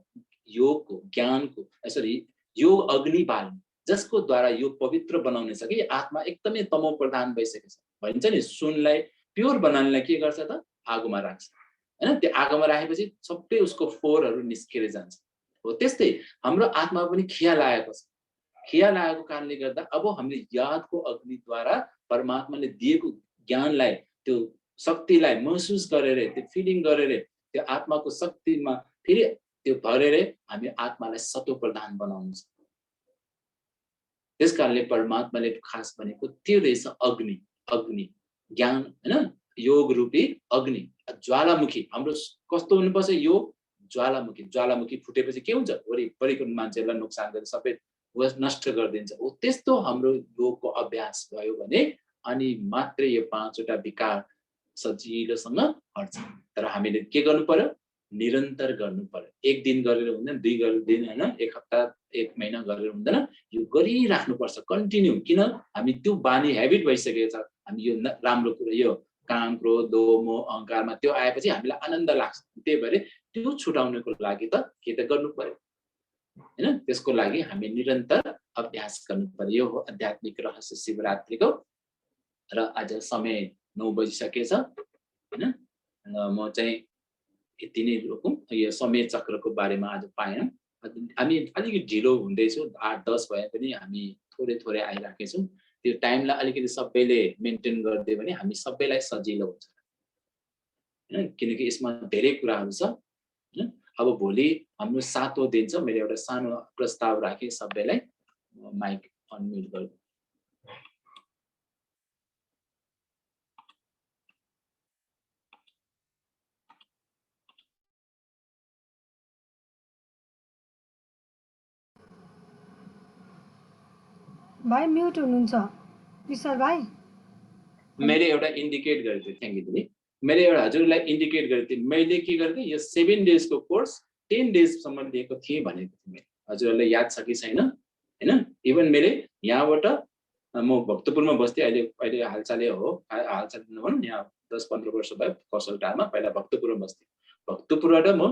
योगको ज्ञानको यसरी योग अग्नि बाल्ने, जसको द्वारा यो पवित्र बनाउने छ कि आत्मा एकदमै तमो प्रधान भइसकेको छ। भनिन्छ नि सुनलाई प्योर बनाउनलाई के गर्छ त, आगोमा राख्छ हैन। त्यो आगोमा राखेपछि सबै उसको फोहोरहरू निस्केर जान्छ। हो त्यस्तै हाम्रो आत्मा पनि खिया लागेको छ। खिया लागेको कारणले गर्दा अब हामीले यादको अग्निद्वारा परमात्माले दिएको ज्ञानलाई, त्यो शक्तिलाई महसुस गरेर, त्यो फिलिङ गरेर, त्यो आत्माको शक्तिमा फेरि त्यो भरेर हामी आत्मालाई सतो प्रधान बनाउनु छ। त्यस कारणले परमात्माले खास भनेको त्यो रहेछ अग्नि। अग्नि ज्ञान हैन, योग रूपी अग्नि, ज्वालामुखी। हाम्रो कस्तो हुनुपर्छ योग, ज्वालामुखी। ज्वालामुखी फुटेपछि के हुन्छ, वरिपरिको मान्छेलाई नोक्सान गर्छ, सबै नष्ट गरिदिन्छ। हो त्यस्तो हाम्रो योगको अभ्यास भयो भने अनि मात्रै यो 5वटा विकार सजिलोसँग हट्छ। तर हामीले के गर्नु पर्यो, निरन्तर गर्नु पर्यो। एक दिन गरेर हुँदैन, 2 दिन हैन, 1 हप्ता 1 महिना गरेर हुँदैन, यो गरिराख्नुपर्छ कन्टिन्यू। किन, हामी त्यो बानी हेबिट भइसकेको छ। हामी यो राम्रो कुरो, यो काम क्रोध मोह अहंकारमा त्यो आएपछि हामीलाई आनन्द लाग्छ। त्यही भएर त्यो छुटाउनको लागि त के त गर्नु पर्यो हैन। त्यसको लागि हामी निरन्तर अभ्यास गर्नु पर्यो। यो हो आध्यात्मिक रहस्य शिवरात्रिको। र आज समय 9 बजिसकेछ हैन। म चाहिँ यति नै रोकौँ। यो समय चक्रको बारेमा आज पाएनौँ। हामी अलिकति ढिलो हुँदैछौँ, 8-10 भए पनि हामी थोरै आइराखेछौँ। त्यो टाइमलाई अलिकति सबैले मेन्टेन गरिदियो भने हामी सबैलाई सजिलो हुन्छ हैन, किनकि यसमा धेरै कुराहरू छ हैन। अब भोलि हाम्रो 7औं दिन छ। मैले एउटा सानो प्रस्ताव राखेँ सबैलाई। माइक अनम्युट गर्नु। भाइ म्युट हुनुहुन्छ विशाल भाइ। मैले एउटा इन्डिकेट गरेको थिएँ। थ्याङ्क यू दिदी। मैले एउटा हजुरलाई इन्डिकेट गरेको थिएँ। मैले के गरेको यो 7 डेजको कोर्स 10 डेजसम्म दिएको थिएँ भनेको थिएँ। हजुरहरूलाई याद छ कि छैन हैन। इभन मैले यहाँबाट म भक्तपुरमा बस्थेँ, अहिले हालचालै हो, हालचाल नभनौँ, यहाँ 10-15 वर्ष भयो कसलटारमा। पहिला भक्तपुरमा बस्थेँ। भक्तपुरबाट म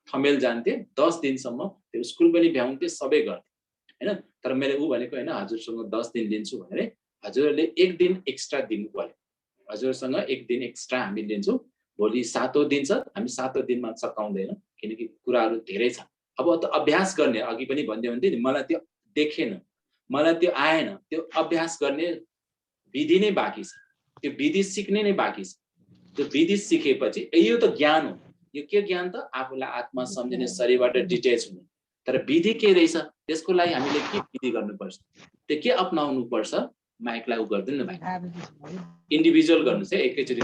थमेल जान्थेँ, 10 दिनसम्म त्यो स्कुल पनि भ्याउँथेँ, सबै गर्थेँ हैन। तर मैले ऊ भनेको हैन हजुरसँग 10 दिन लिन्छु भनेर, हजुरहरूले 1 दिन एक्स्ट्रा दिनु पर्यो। हजुरसँग 1 दिन एक्स्ट्रा हामी लिन्छौँ। भोलि 7औं दिन छ, हामी 7औं दिनमा सकाउँदैनौँ किनकि कुराहरू धेरै छ अब त अभ्यास गर्ने, अघि पनि भन्दै हुन्थ्यो नि, मलाई त्यो देखेन, मलाई त्यो आएन, त्यो अभ्यास गर्ने विधि नै बाँकी छ, त्यो विधि सिक्ने नै बाँकी छ। त्यो विधि सिकेपछि यो त ज्ञान हो। यो के ज्ञान त? आफूलाई आत्मा सम्झिने, शरीरबाट डिटेच हुने। तर विधि के रहेछ? त्यसको लागि हामीले के विधि गर्नुपर्छ, त्यो के अपनाउनु पर्छ? माइकलाई उ गर्दिनु न भाइ, इन्डिभिजुअल गर्नुहोस् है, एकैचोटि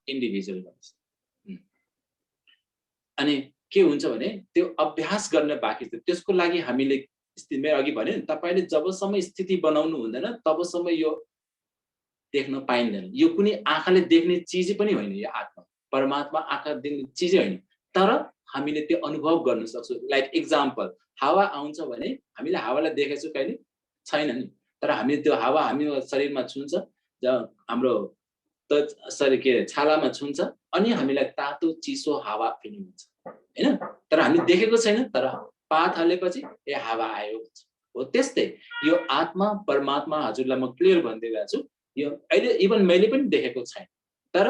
इन्डिभिजुअल गर्नुहोस्। अनि के हुन्छ भने त्यो अभ्यास गर्न बाँकी छ। त्यसको लागि हामीले स्थिति, अघि भने नि, तपाईले जबसम्म स्थिति बनाउनु हुँदैन तबसम्म यो देख्न पाइँदैन। यो कुनै आँखाले देख्ने चिज पनि होइन, यो आत्मा परमात्मा आँखा देख्ने चिज होइन, तर हामीले त्यो अनुभव गर्न सक्छौँ। लाइक एक्जाम्पल, हावा आउँछ भने हामीले हावालाई देखेछौँ कहिले? छैन नि, तर हामीले त्यो हावा हामी शरीरमा छुन्छ, हाम्रो शरीर के छालामा छुन्छ, अनि हामीलाई तातो चिसो हावा फिल हुन्छ हैन? तर हामीले देखेको छैन, तर पात हालेपछि ए हावा आयो भन्छ। हो त्यस्तै यो आत्मा परमात्मा, हजुरलाई म क्लियर भन्दै गएको छु, यो अहिले इभन मैले पनि देखेको छैन, तर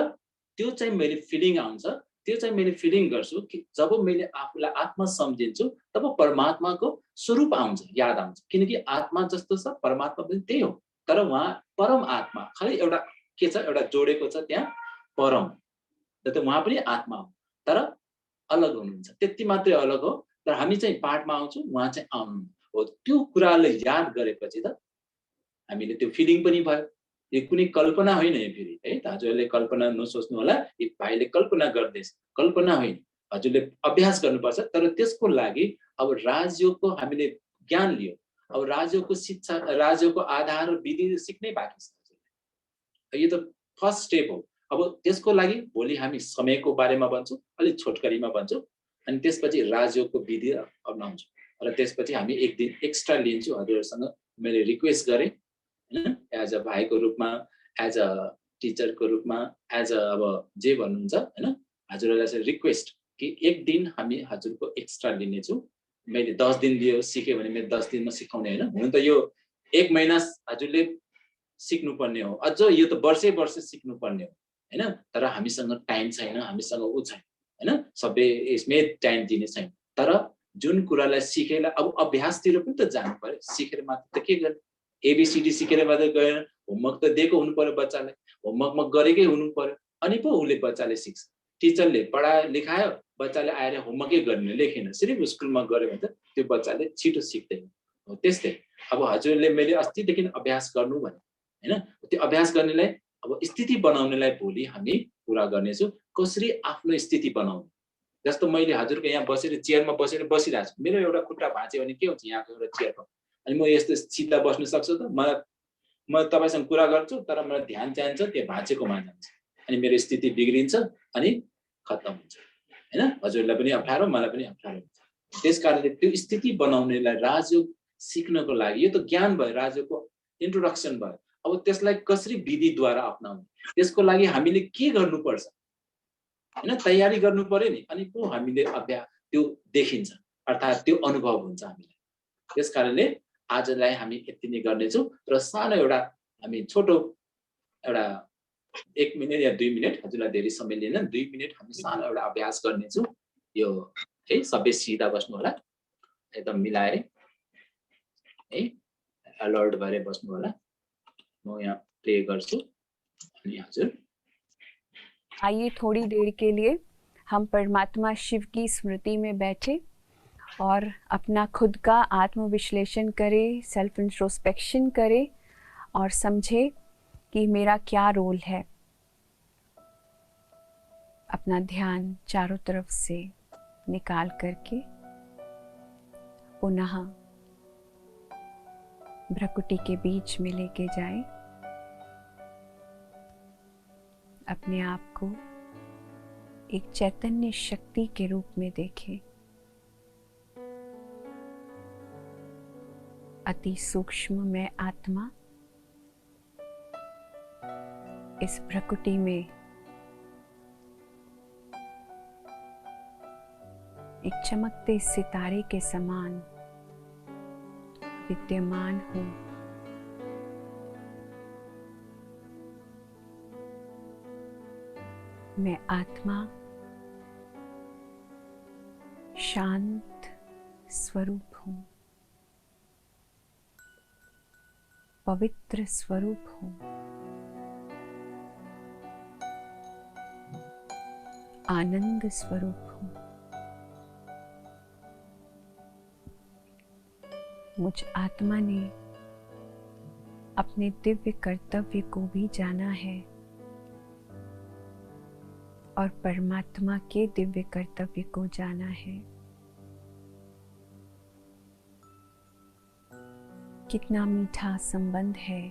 त्यो चाहिँ मैले फिलिङ आउँछ, त्यो चाहिँ मैले फिलिङ गर्छु कि जब मैले आफूलाई आत्मा सम्झिन्छु तब परमात्माको स्वरूप आउँछ, याद आउँछ। किनकि आत्मा जस्तो छ परमात्मा पनि त्यही हो, तर उहाँ परम आत्मा, खालि एउटा के छ, एउटा जोडेको छ त्यहाँ परम, त उहाँ पनि आत्मा हो, तर अलग हुनुहुन्छ, त्यति मात्रै अलग हो। तर हामी चाहिँ पाठमा आउँछौँ, उहाँ चाहिँ आउनु हो। त्यो कुरालाई याद गरेपछि त हामीले त्यो फिलिङ पनि भयो। यो कुनै कल्पना होइन यो फेरि है, हजुरले कल्पना नसोच्नु होला, यो भाइले कल्पना गर्दैछ, कल्पना होइन। हजुरले अभ्यास गर्नुपर्छ। तर त्यसको लागि अब राजयोगको हामीले ज्ञान लियो, अब राजयोगको शिक्षा, राजयोगको आधार विधि सिक्नै बाँकी छ। यो त फर्स्ट स्टेप हो। अब त्यसको लागि भोलि हामी समयको बारेमा भन्छौँ, अलिक छोटकरीमा भन्छौँ, अनि त्यसपछि राजयोगको विधि अपनाउँछौँ। र त्यसपछि हामी एक दिन एक्स्ट्रा लिन्छु, हजुरहरूसँग मैले रिक्वेस्ट गरेँ हैन, एज अ भाइको रूपमा, एज अ टिचरको रूपमा, एज अ अब जे भन्नुहुन्छ हैन, हजुरहरूलाई चाहिँ रिक्वेस्ट कि एक दिन हामी हजुरको एक्स्ट्रा लिनेछौँ। मैले 10 दिन दियो सिक्यो भने मैले 10 दिनमा सिकाउने होइन। हुन त यो 1 महिना हजुरले सिक्नुपर्ने हो, अझ यो त वर्षै वर्ष सिक्नुपर्ने हो हैन। तर हामीसँग टाइम छैन, हामीसँग उ छैन हैन, सबै यसमै टाइम दिने छैन। तर जुन कुरालाई सिकेर अब अभ्यासतिर पनि त जानु पर्यो, सिकेर मात्र त के गर्ने? एबीसीडी सिकेर मात्र गएन, होमवर्क त दिएको हुनु पर्यो बच्चालाई, होमवर्कमा गरेकै हुनु पर्यो, अनि पो उसले बच्चाले सिक्छ। टिचरले पढायो लेखायो, बच्चाले आएर होमवर्कै गरेन, लेखेन, सिर्फ स्कुलमा गऱ्यो भने त त्यो बच्चाले छिटो सिक्दैन। हो त्यस्तै अब हजुरले मैले अस्तिदेखि अभ्यास गर्नु भने हैन, त्यो अभ्यास गर्नेलाई अब स्थिति बनाउनेलाई भोलि हामी कुरा गर्नेछौँ, कसरी आफ्नो स्थिति बनाउने। जस्तो मैले हजुरको यहाँ बसेर चेयरमा बसेर बसिरहेको छु, मेरो एउटा खुट्टा भाँच्यो भने के हुन्छ यहाँको एउटा चेयरमा, अनि म यस्तो सिधा बस्न सक्छु त? म तपाईसँग कुरा गर्छु, तर मलाई ध्यान चाहिन्छ त्यो भाँचेकोमा जान्छ, अनि मेरो स्थिति बिग्रिन्छ, अनि खत्तम हुन्छ हैन। हजुरलाई पनि अप्ठ्यारो, मलाई पनि अप्ठ्यारो हुन्छ। त्यसकारणले त्यो स्थिति बनाउनेलाई राजयोग सिक्नको लागि, यो त ज्ञान भयो, राजयोगको इन्ट्रोडक्सन भयो। अब त्यसलाई कसरी विधिद्वारा अपनाउने, त्यसको लागि हामीले के गर्नुपर्छ हैन, तयारी गर्नु पर्यो नि, अनि पो हामीले अभ्यास त्यो देखिन्छ, अर्थात् त्यो अनुभव हुन्छ हामीलाई। त्यसकारणले आजलाई हामी यति नै गर्नेछौँ। र सानो एउटा हामी छोटो एउटा 1 मिनेट या 2 मिनेट, हजुरलाई धेरै समय लिएन, 2 मिनेट हामी सानो एउटा अभ्यास गर्नेछौँ। यो है, सबै सिधा बस्नु होला, एकदम मिलाएर है, अलर्ट भएर बस्नु होला। म यहाँ प्ले गर्छु अनि हजुर। आइए थोड़ी देर के लिए हम परमात्मा शिव की स्मृति में बैठे और अपना खुद का आत्मविश्लेषण करें, सेल्फ इंट्रोस्पेक्शन करें और समझे कि मेरा क्या रोल है। अपना ध्यान चारों तरफ से निकाल करके पुनः भ्रकुटी के बीच में लेके जाए। अपने आप को एक चैतन्य शक्ति के रूप में देखें। अति सूक्ष्म मैं आत्मा इस भ्रकुटी में एक चमकते सितारे के समान विद्यमान हूँ। मैं आत्मा शांत स्वरूप हूँ, पवित्र स्वरूप हूँ, आनंद स्वरूप हूँ। मुझ आत्मा ने अपने दिव्य कर्तव्य को भी जाना है और परमात्मा के दिव्य कर्तव्य को जाना है। कितना मीठा संबंध है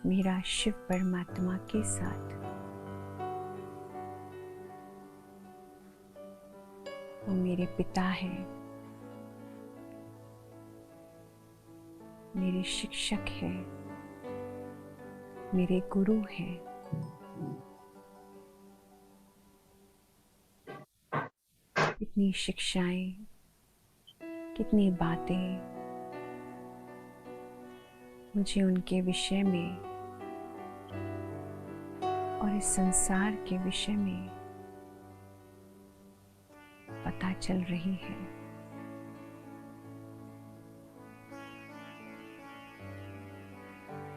मेरा शिव परमात्मा के साथ। वो मेरे पिता हैं, मेरे शिक्षक हैं, मेरे गुरु हैं। कितनी शिक्षाएं, कितनी बातें मुझे उनके विषय में और इस संसार के विषय में पता चल रही है।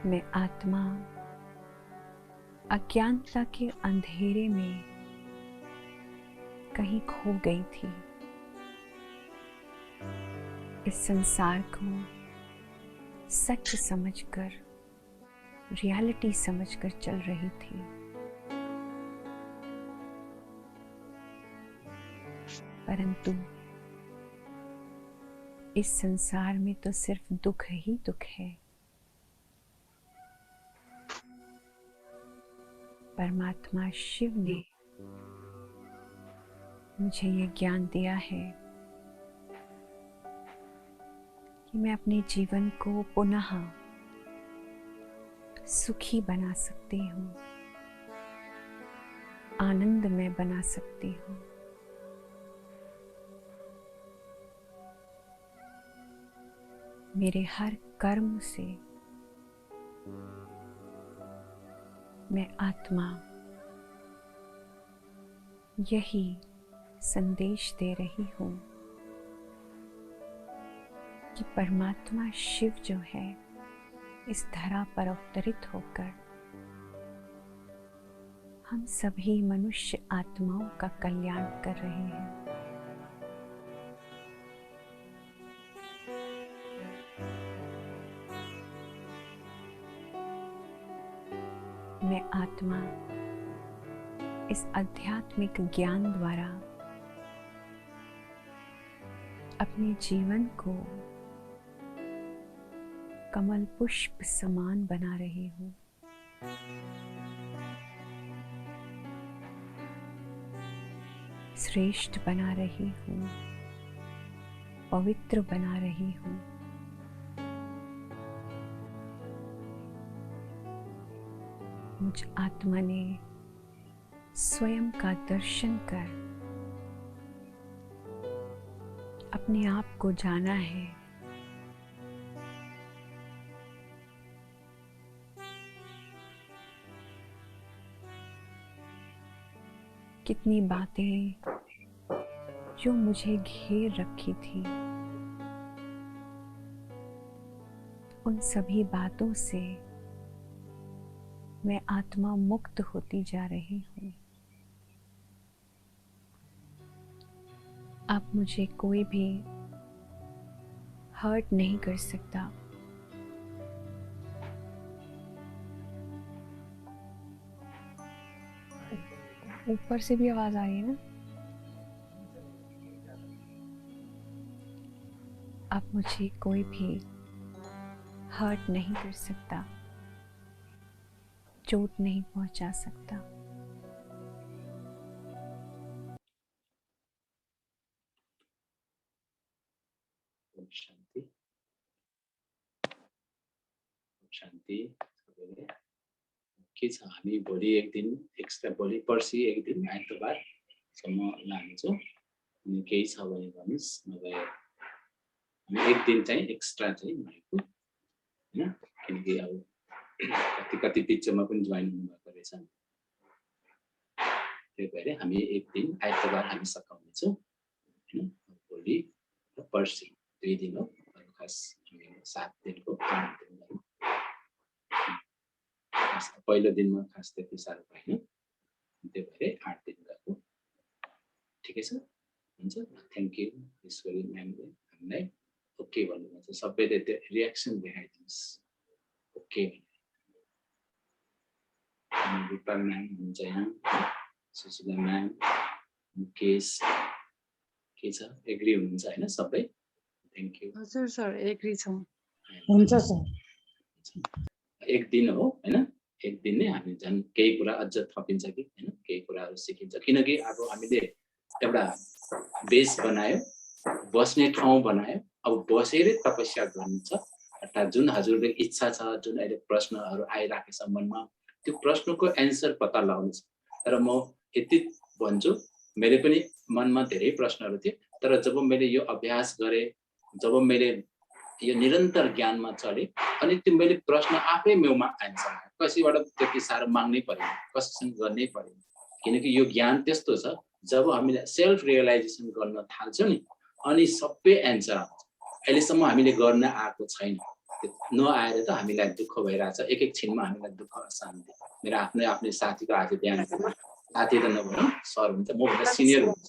मैं आत्मा अज्ञानता के अंधेरे में कहीं खो गई थी। इस संसार को सच समझकर, रियलिटी समझकर चल रही थी। परंतु इस संसार में तो सिर्फ दुख ही दुख है। परमात्मा शिव ने मुझे ये ज्ञान दिया है कि मैं अपने जीवन को पुनः सुखी बना सकती हूँ, आनंदमय बना सकती हूँ। मेरे हर कर्म से मैं आत्मा यही संदेश दे रही हूँ कि परमात्मा शिव जो है इस धरा पर अवतरित होकर हम सभी मनुष्य आत्माओं का कल्याण कर रहे हैं। मैं आत्मा इस आध्यात्मिक ज्ञान द्वारा अपने जीवन को कमल पुष्प समान बना रही हूँ। श्रेष्ठ बना रही हूँ, पवित्र बना रही हूँ। मुझ आत्मा ने स्वयं का दर्शन कर अपने आप को जाना है। कितनी बातें जो मुझे घेर रखी थी, उन सभी बातों से मैं आत्मा मुक्त होती जा रही हूँ। अब मुझे कोई भी हर्ट नहीं कर सकता। ऊपर से भी आवाज आ रही है ना? अब मुझे कोई भी हर्ट नहीं कर सकता, चोट नहीं पहुंचा सकता। शांति शांति। सबैले के छ, हामी भोलि एक दिन एक्स्ट्रा, भोलि पर्सि एक दिन आइतबारसम्म लान्छौँ। अनि केही छ भने भन्नुहोस्, नभए हामी एक दिन चाहिँ एक्स्ट्रा चाहिँ भएको होइन, किनकि अब कति पिक्चरमा पनि जोइन हुनुभएको रहेछ। त्यही भएर हामी एक दिन आइतबार हामी सघाउनेछौँ होइन। भोलि दिनमा खास त्यति साह्रो भएन, त्यही भएर 8 दिन गएको। ठिकै छ, हुन्छ। थ्याङ्क यू ईश्वरी म्यामले हामीलाई ओके भन्नुभएको छ। सबैले त्यो रियाक्सन देखाइदिनुहोस् ओके। रूपा म्याम हुनुहुन्छ यहाँ, सुशीला म्याम, मुकेश के छ, एग्री हुनुहुन्छ होइन सबै? Thank you. हजुर सर एग्री छौँ। हुन्छ सर। एक दिन हो होइन, एक दिन नै हामी झन् केही कुरा अझ थपिन्छ कि होइन, केही कुराहरू सिकिन्छ। किनकि अब हामीले एउटा बेस बनायो, बस्ने ठाउँ बनायो, अब बसेरै तपस्या गर्नु छ। अर्थात् जुन हजुरले इच्छा छ, जुन अहिले प्रश्नहरू आइराखेको छ मनमा, त्यो प्रश्नको एन्सर पत्ता लगाउनु छ। तर म यति भन्छु, मैले पनि मनमा धेरै प्रश्नहरू थिए, तर जब मैले यो अभ्यास गरेँ, जब मैले यो निरन्तर ज्ञानमा चले, अनि त्यो मैले प्रश्न आफै मेउमा एन्सर आयो। कसैबाट त्यति साह्रो माग्नै परेन, कसैसँग गर्नै परेन। किनकि यो ज्ञान त्यस्तो छ, जब हामीले सेल्फ रियलाइजेसन गर्न थाल्छौँ नि, अनि सबै एन्सर आउँछ। अहिलेसम्म हामीले गर्न आएको छैन, नआएर त हामीलाई दुःख भइरहेछ, एक एक छिनमा हामीलाई दुःख अशान्ति। मेरो आफ्नै साथीको आज बिहान, साथी त नभनौँ सर हुन्छ, मभन्दा सिनियर हुन्छ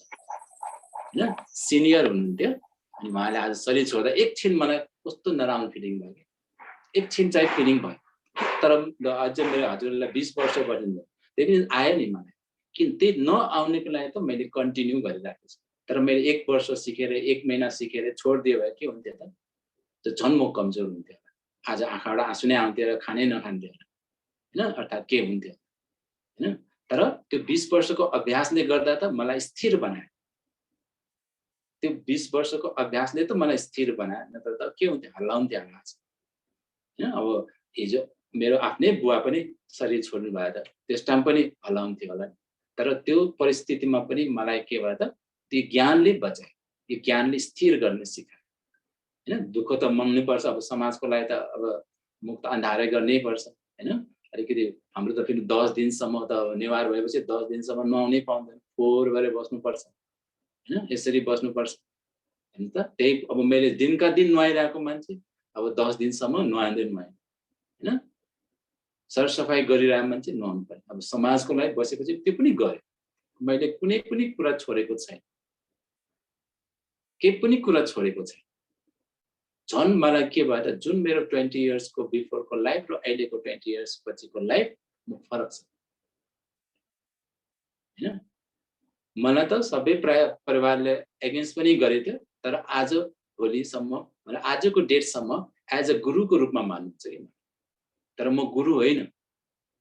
होइन, सिनियर हुनुहुन्थ्यो। अनि उहाँले आज शरीर छोड्दा एकछिन मलाई कस्तो नराम्रो फिलिङ भयो कि, एकछिन चाहिँ फिलिङ भयो। तर अझ मेरो हजुरलाई 20 वर्ष बढ्नु त्यही पनि आयो नि मलाई, किन त्यही नआउनेको लागि त मैले कन्टिन्यू गरिरहेको छु। तर मैले 1 वर्ष सिकेर 1 महिना सिकेर छोडिदियो भए के हुन्थ्यो त? त्यो झन् म कमजोर हुन्थ्यो, आज आँखाबाट आँसु नै आउँथ्यो र खानै नखान्थ्यो होइन, अर्थात् के हुन्थ्यो होइन। तर त्यो 20 वर्षको अभ्यासले गर्दा त मलाई स्थिर बनायो, त्यो 20 वर्षको अभ्यासले त मलाई स्थिर बनायो, नत्र त के हुन्थ्यो, हल्लाउँथ्यो होला होइन। अब हिजो मेरो आफ्नै बुवा पनि शरीर छोड्नु भयो त, त्यस टाइम पनि हल्लाउँथ्यो होला, तर त्यो परिस्थितिमा पनि मलाई के भयो त, त्यो ज्ञानले बचायो, यो ज्ञानले स्थिर गर्न सिकायो होइन। दुःख त माग्नै पर्छ, अब समाजको लागि त अब मुख त अन्धारै गर्नै पर्छ होइन। अलिकति हाम्रो त फेरि 10 दिनसम्म त नेवार भएपछि 10 दिनसम्म नुहाउनै पाउँदैन, फोहोर गरेर बस्नुपर्छ होइन, यसरी बस्नुपर्छ होइन त। त्यही अब मैले दिनका दिन नुहाइरहेको मान्छे, अब 10 दिनसम्म नुहाउँदैन होइन, सरसफाइ गरिरहेको मान्छे नुहाउनु पर्यो। अब समाजको लागि बसेपछि त्यो पनि गरेँ, मैले कुनै पनि कुरा छोडेको छैन, केही पनि कुरा छोडेको छैन। झन् मलाई के भयो त, जुन मेरो 20 इयर्सको बिफोरको लाइफ र अहिलेको 20 इयर्स पछिको लाइफ फरक छ होइन। मलाई त सबै प्राय परिवारले एगेन्स्ट पनि गरेको थियो, तर आज भोलिसम्म, मलाई आजको डेटसम्म एज अ गुरुको रूपमा मान्नुहुन्छ कि। तर म गुरु होइन,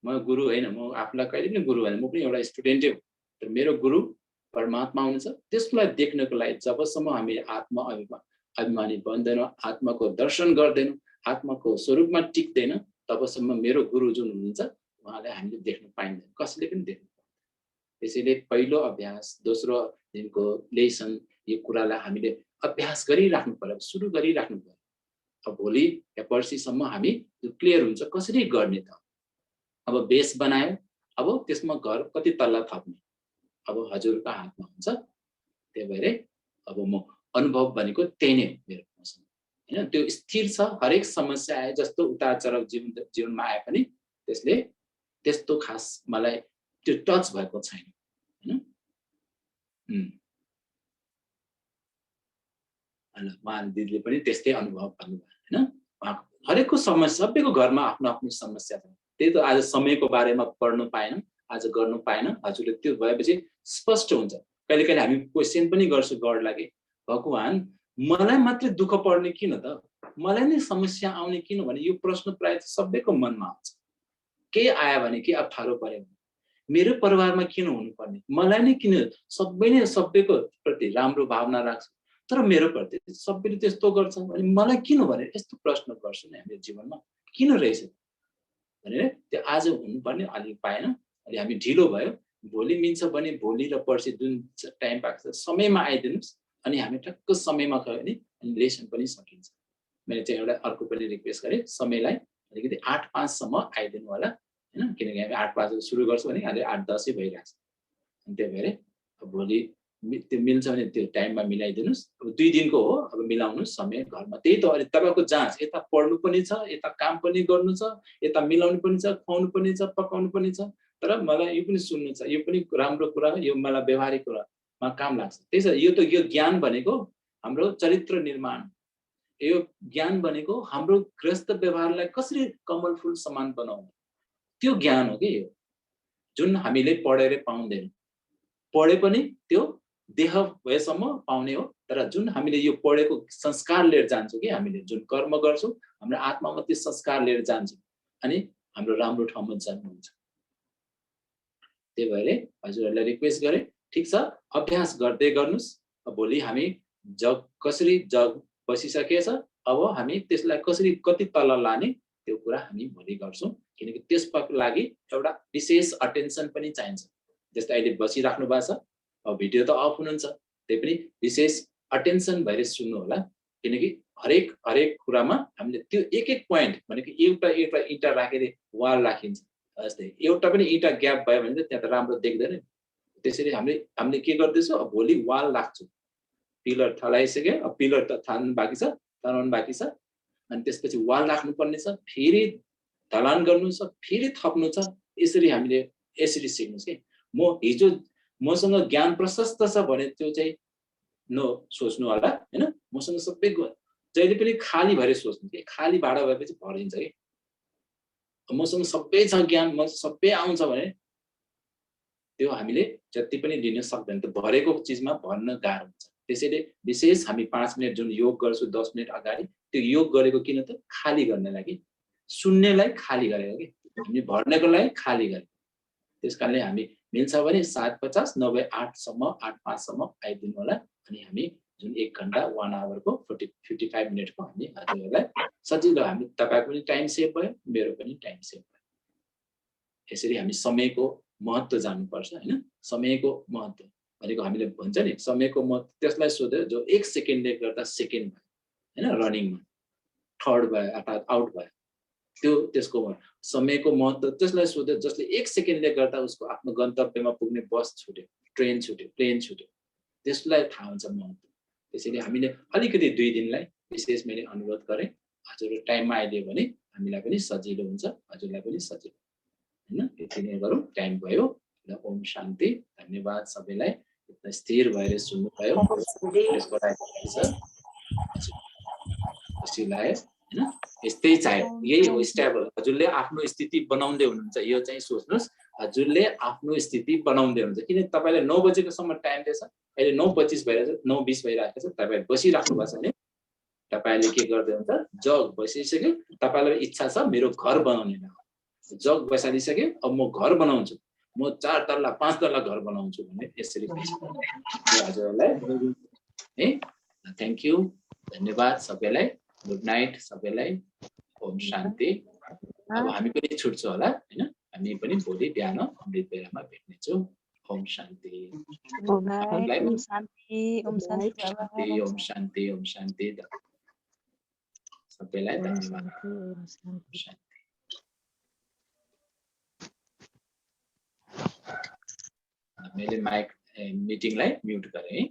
म आफूलाई कहिले पनि गुरु होइन, म पनि एउटा स्टुडेन्टै हो। तर मेरो गुरु परमात्मा हुनुहुन्छ, त्यसलाई देख्नको लागि जबसम्म हामी आत्मा अभिमानी बन्दैनौँ, आत्माको दर्शन गर्दैनौँ, आत्माको स्वरूपमा टिक्दैन, तबसम्म मेरो गुरु जुन हुनुहुन्छ उहाँलाई हामीले देख्न पाइँदैन, कसैले पनि देख्नु पाउँदैन। त्यसैले पहिलो अभ्यास, दोस्रो दिनको लेसन, यो कुरालाई हामीले अभ्यास गरिराख्नु पर्यो, सुरु गरिराख्नु पर्यो। अब भोलि या पर्सिसम्म हामी त्यो क्लियर हुन्छ कसरी गर्ने त। अब बेस बनायो, अब त्यसमा घर कति तल्ला थप्ने अब हजुरको हातमा हुन्छ। त्यही भएर अब म अनुभव भनेको त्यही नै हो मेरो मसँग होइन। त्यो स्थिर छ, हरेक समस्या आए जस्तो उतार चढाव जीवनमा आए पनि त्यसले त्यस्तो खास मलाई त्यो टच भएको छैन होइन। उहाँ दिदीले पनि त्यस्तै अनुभव गर्नुभयो होइन। हरेकको समस्या, सबैको घरमा आफ्नो आफ्नो समस्या छ। त्यही त आज समयको बारेमा पढ्नु पाएनौँ, आज गर्नु पाएन। हजुरले त्यो भएपछि स्पष्ट हुन्छ। कहिले कहिले हामी क्वेसन पनि गर्छु गडलाई कि भगवान मलाई मात्रै दुःख पर्ने किन त, मलाई नै समस्या आउने किन भने यो प्रश्न प्रायः सबैको मनमा आउँछ। के आयो भने के अप्ठ्यारो पर्यो भने मेरो परिवारमा किन हुनुपर्ने, मलाई नै किन, सबैले सबैको प्रति राम्रो भावना राख्छ तर मेरो प्रति सबैले त्यस्तो गर्छ अनि मलाई किन भनेर यस्तो प्रश्न गर्छौँ नि हाम्रो जीवनमा, किन रहेछ भनेर त्यो आज हुनुपर्ने अलि पाएन, अलि हामी ढिलो भयो। भोलि मिल्छ भने भोलि र पर्सि जुन टाइम पाएको छ समयमा आइदिनुहोस् अनि हामी टक्क समयमा गयो भने लेसन पनि सकिन्छ। मैले चाहिँ एउटा अर्को पनि रिक्वेस्ट गरेँ, समयलाई अलिकति 8:05 सम्म आइदिनु होला होइन, किनकि हामी 8:05 सुरु गर्छौँ भने अहिले 8:10 भइरहेछ। अनि त्यही भएर भोलि त्यो मिल्छ भने त्यो टाइममा मिलाइदिनुस्। अब 2 दिनको हो, अब मिलाउनुस् समय घरमा। त्यही त अहिले तपाईको जाँच, यता पढ्नु पनि छ, यता काम पनि गर्नु छ, यता मिलाउनु पनि छ, खुवाउनु पनि छ, पकाउनु पनि छ। तर मलाई यो पनि सुन्नु छ, यो पनि राम्रो कुरा हो, यो मलाई व्यवहारिक कुरामा काम लाग्छ। त्यसैले यो ज्ञान भनेको हाम्रो चरित्र निर्माण, यो ज्ञान भनेको हाम्रो गृहस्थ व्यवहारलाई कसरी कमल फूल समान बनाउने, त्यो ज्ञान हो कि यो, जुन हामीले पढेर पाउँदैन। पढे पनि त्यो देह भएसम्म पाउने हो, तर जुन हामीले यो पढेको संस्कार लिएर जान्छौँ कि हामीले जुन कर्म गर्छौँ, हाम्रो आत्मामा त्यो संस्कार लिएर जान्छौँ अनि हाम्रो राम्रो ठाउँमा जन्मन्छ। त्यही भएर हजुरहरूलाई रिक्वेस्ट गरेँ, ठिक छ अभ्यास गर्दै गर्नुस्। भोलि हामी जग कसरी जग बसिसकेछ, अब हामी त्यसलाई कसरी कति तल लाने त्यो कुरा हामी भोलि गर्छौँ। किनकि त्यसको लागि एउटा विशेष अटेन्सन पनि चाहिन्छ। जस्तै अहिले बसिराख्नु भएको छ, अब भिडियो त अफ हुनुहुन्छ, त्यही पनि विशेष अटेन्सन भएर सुन्नु होला। किनकि हरेक कुरामा हामीले त्यो एक पोइन्ट भनेको एउटा इँटा राखेर वाल राखिन्छ। जस्तै एउटा पनि इँटा ग्याप भयो भने त्यहाँ त राम्रो देख्दैन। त्यसरी हामीले के गर्दैछौँ, अब भोलि वाल राख्छौँ। पिलर थलाइसक्यो, अब पिलर त थाल्नु बाँकी छ, तनाउनु बाँकी छ, अनि त्यसपछि वाल राख्नुपर्ने छ, फेरि ढलान गर्नु छ, फेरि थप्नु छ। यसरी हामीले यसरी सिक्नुहोस् कि हिजो मसँग ज्ञान प्रशस्त छ भने त्यो चाहिँ सोच्नु होला हैन। मसँग सबै जहिले पनि खाली भएर सोच्नु कि खाली भाडा भएपछि भरिन्छ कि। मसँग सबै छ ज्ञान, म सबै आउँछ भने त्यो हामीले जति पनि लिन सक्दैन। त भरेको चिजमा भर्न गाह्रो हुन्छ। त्यसैले विशेष हामी 5 मिनट जुन योग गर्छौँ 10 मिनट अगाडि, त्यो योग गरेको किन त खाली गर्ने लागि, सुन्नेलाई खाली गरेको कि हामी भर्नेको लागि खाली गरेको। त्यसकारणले हामी मिल्छ भने 7:50 नभए 8 सम्म 8:05 सम्म आइदिनु होला। अनि हामी जुन 1 घण्टा 1 आवरको 55 मिनटको हामी हजुरहरूलाई सजिलो, हामी तपाईको पनि टाइम सेभ भयो, मेरो पनि टाइम सेभ भयो। यसरी हामी समयको महत्त्व जान्नुपर्छ हैन। समयको महत्त्व भनेको हामीले भन्छ नि समयको महत्त्व त्यसलाई सोध्यो जो 1 सेकेन्डले गर्दा सेकेन्ड भयो हैन, रनिङमा थर्ड भयो अर्थात् आउट भयो। त्यो त्यसको समयको महत्त्व त्यसलाई सोध्यो जसले 1 सेकेन्डले गर्दा उसको आफ्नो गन्तव्यमा पुग्ने बस छुट्यो, ट्रेन छुट्यो, प्लेन छुट्यो, त्यसलाई थाहा हुन्छ महत्त्व। त्यसैले हामीले अलिकति 2 दिनलाई विशेष मैले अनुरोध गरेँ। हजुरहरू टाइममा आइदियो भने हामीलाई पनि सजिलो हुन्छ, हजुरलाई पनि सजिलो हैन। यति नै गरौँ, टाइम भयो। ओम शान्ति। धन्यवाद सबैलाई, यता स्थिर भएर सुन्नुभयो त्यसको लागि खुसी लाग्यो हैन। यस्तै चाहियो, यही हो स्टेबल। हजुरले आफ्नो स्थिति बनाउँदै हुनुहुन्छ, यो चाहिँ सोच्नुहोस् हजुरले आफ्नो स्थिति बनाउँदै हुनुहुन्छ। किन तपाईले 9 बजेकोसम्म टाइम दिएछ, अहिले 9:25 भइरहेछ, 9:20 भइरहेको छ, तपाईले बसिराख्नु भएको छ भने तपाईले के गर्दै हुन्छ, जग बसिसक्यो, तपाईलाई इच्छा छ मेरो घर बनाउने, जग बसाइसक्यो, अब म घर बनाउँछु, म 4 तल्ला 5 तल्ला घर बनाउँछु भन्ने यसरी भन्छ। हजुरलाई है, थ्यांक यू, धन्यवाद सबैलाई, गुड नाइट सबैलाई, ओम शान्ति। अब हामी पनि छुट्छौँ होला हैन, हामी पनि भोलि बिहान अमृत बेलामा भेट्नेछौँ। ओम शान्ति। ओम शान्ति, ओम शान्ति, ओम शान्ति, ओम शान्ति। सबैलाई धन्यवाद। शान्ति। मैले माइक मिटिङलाई म्युट गरेँ।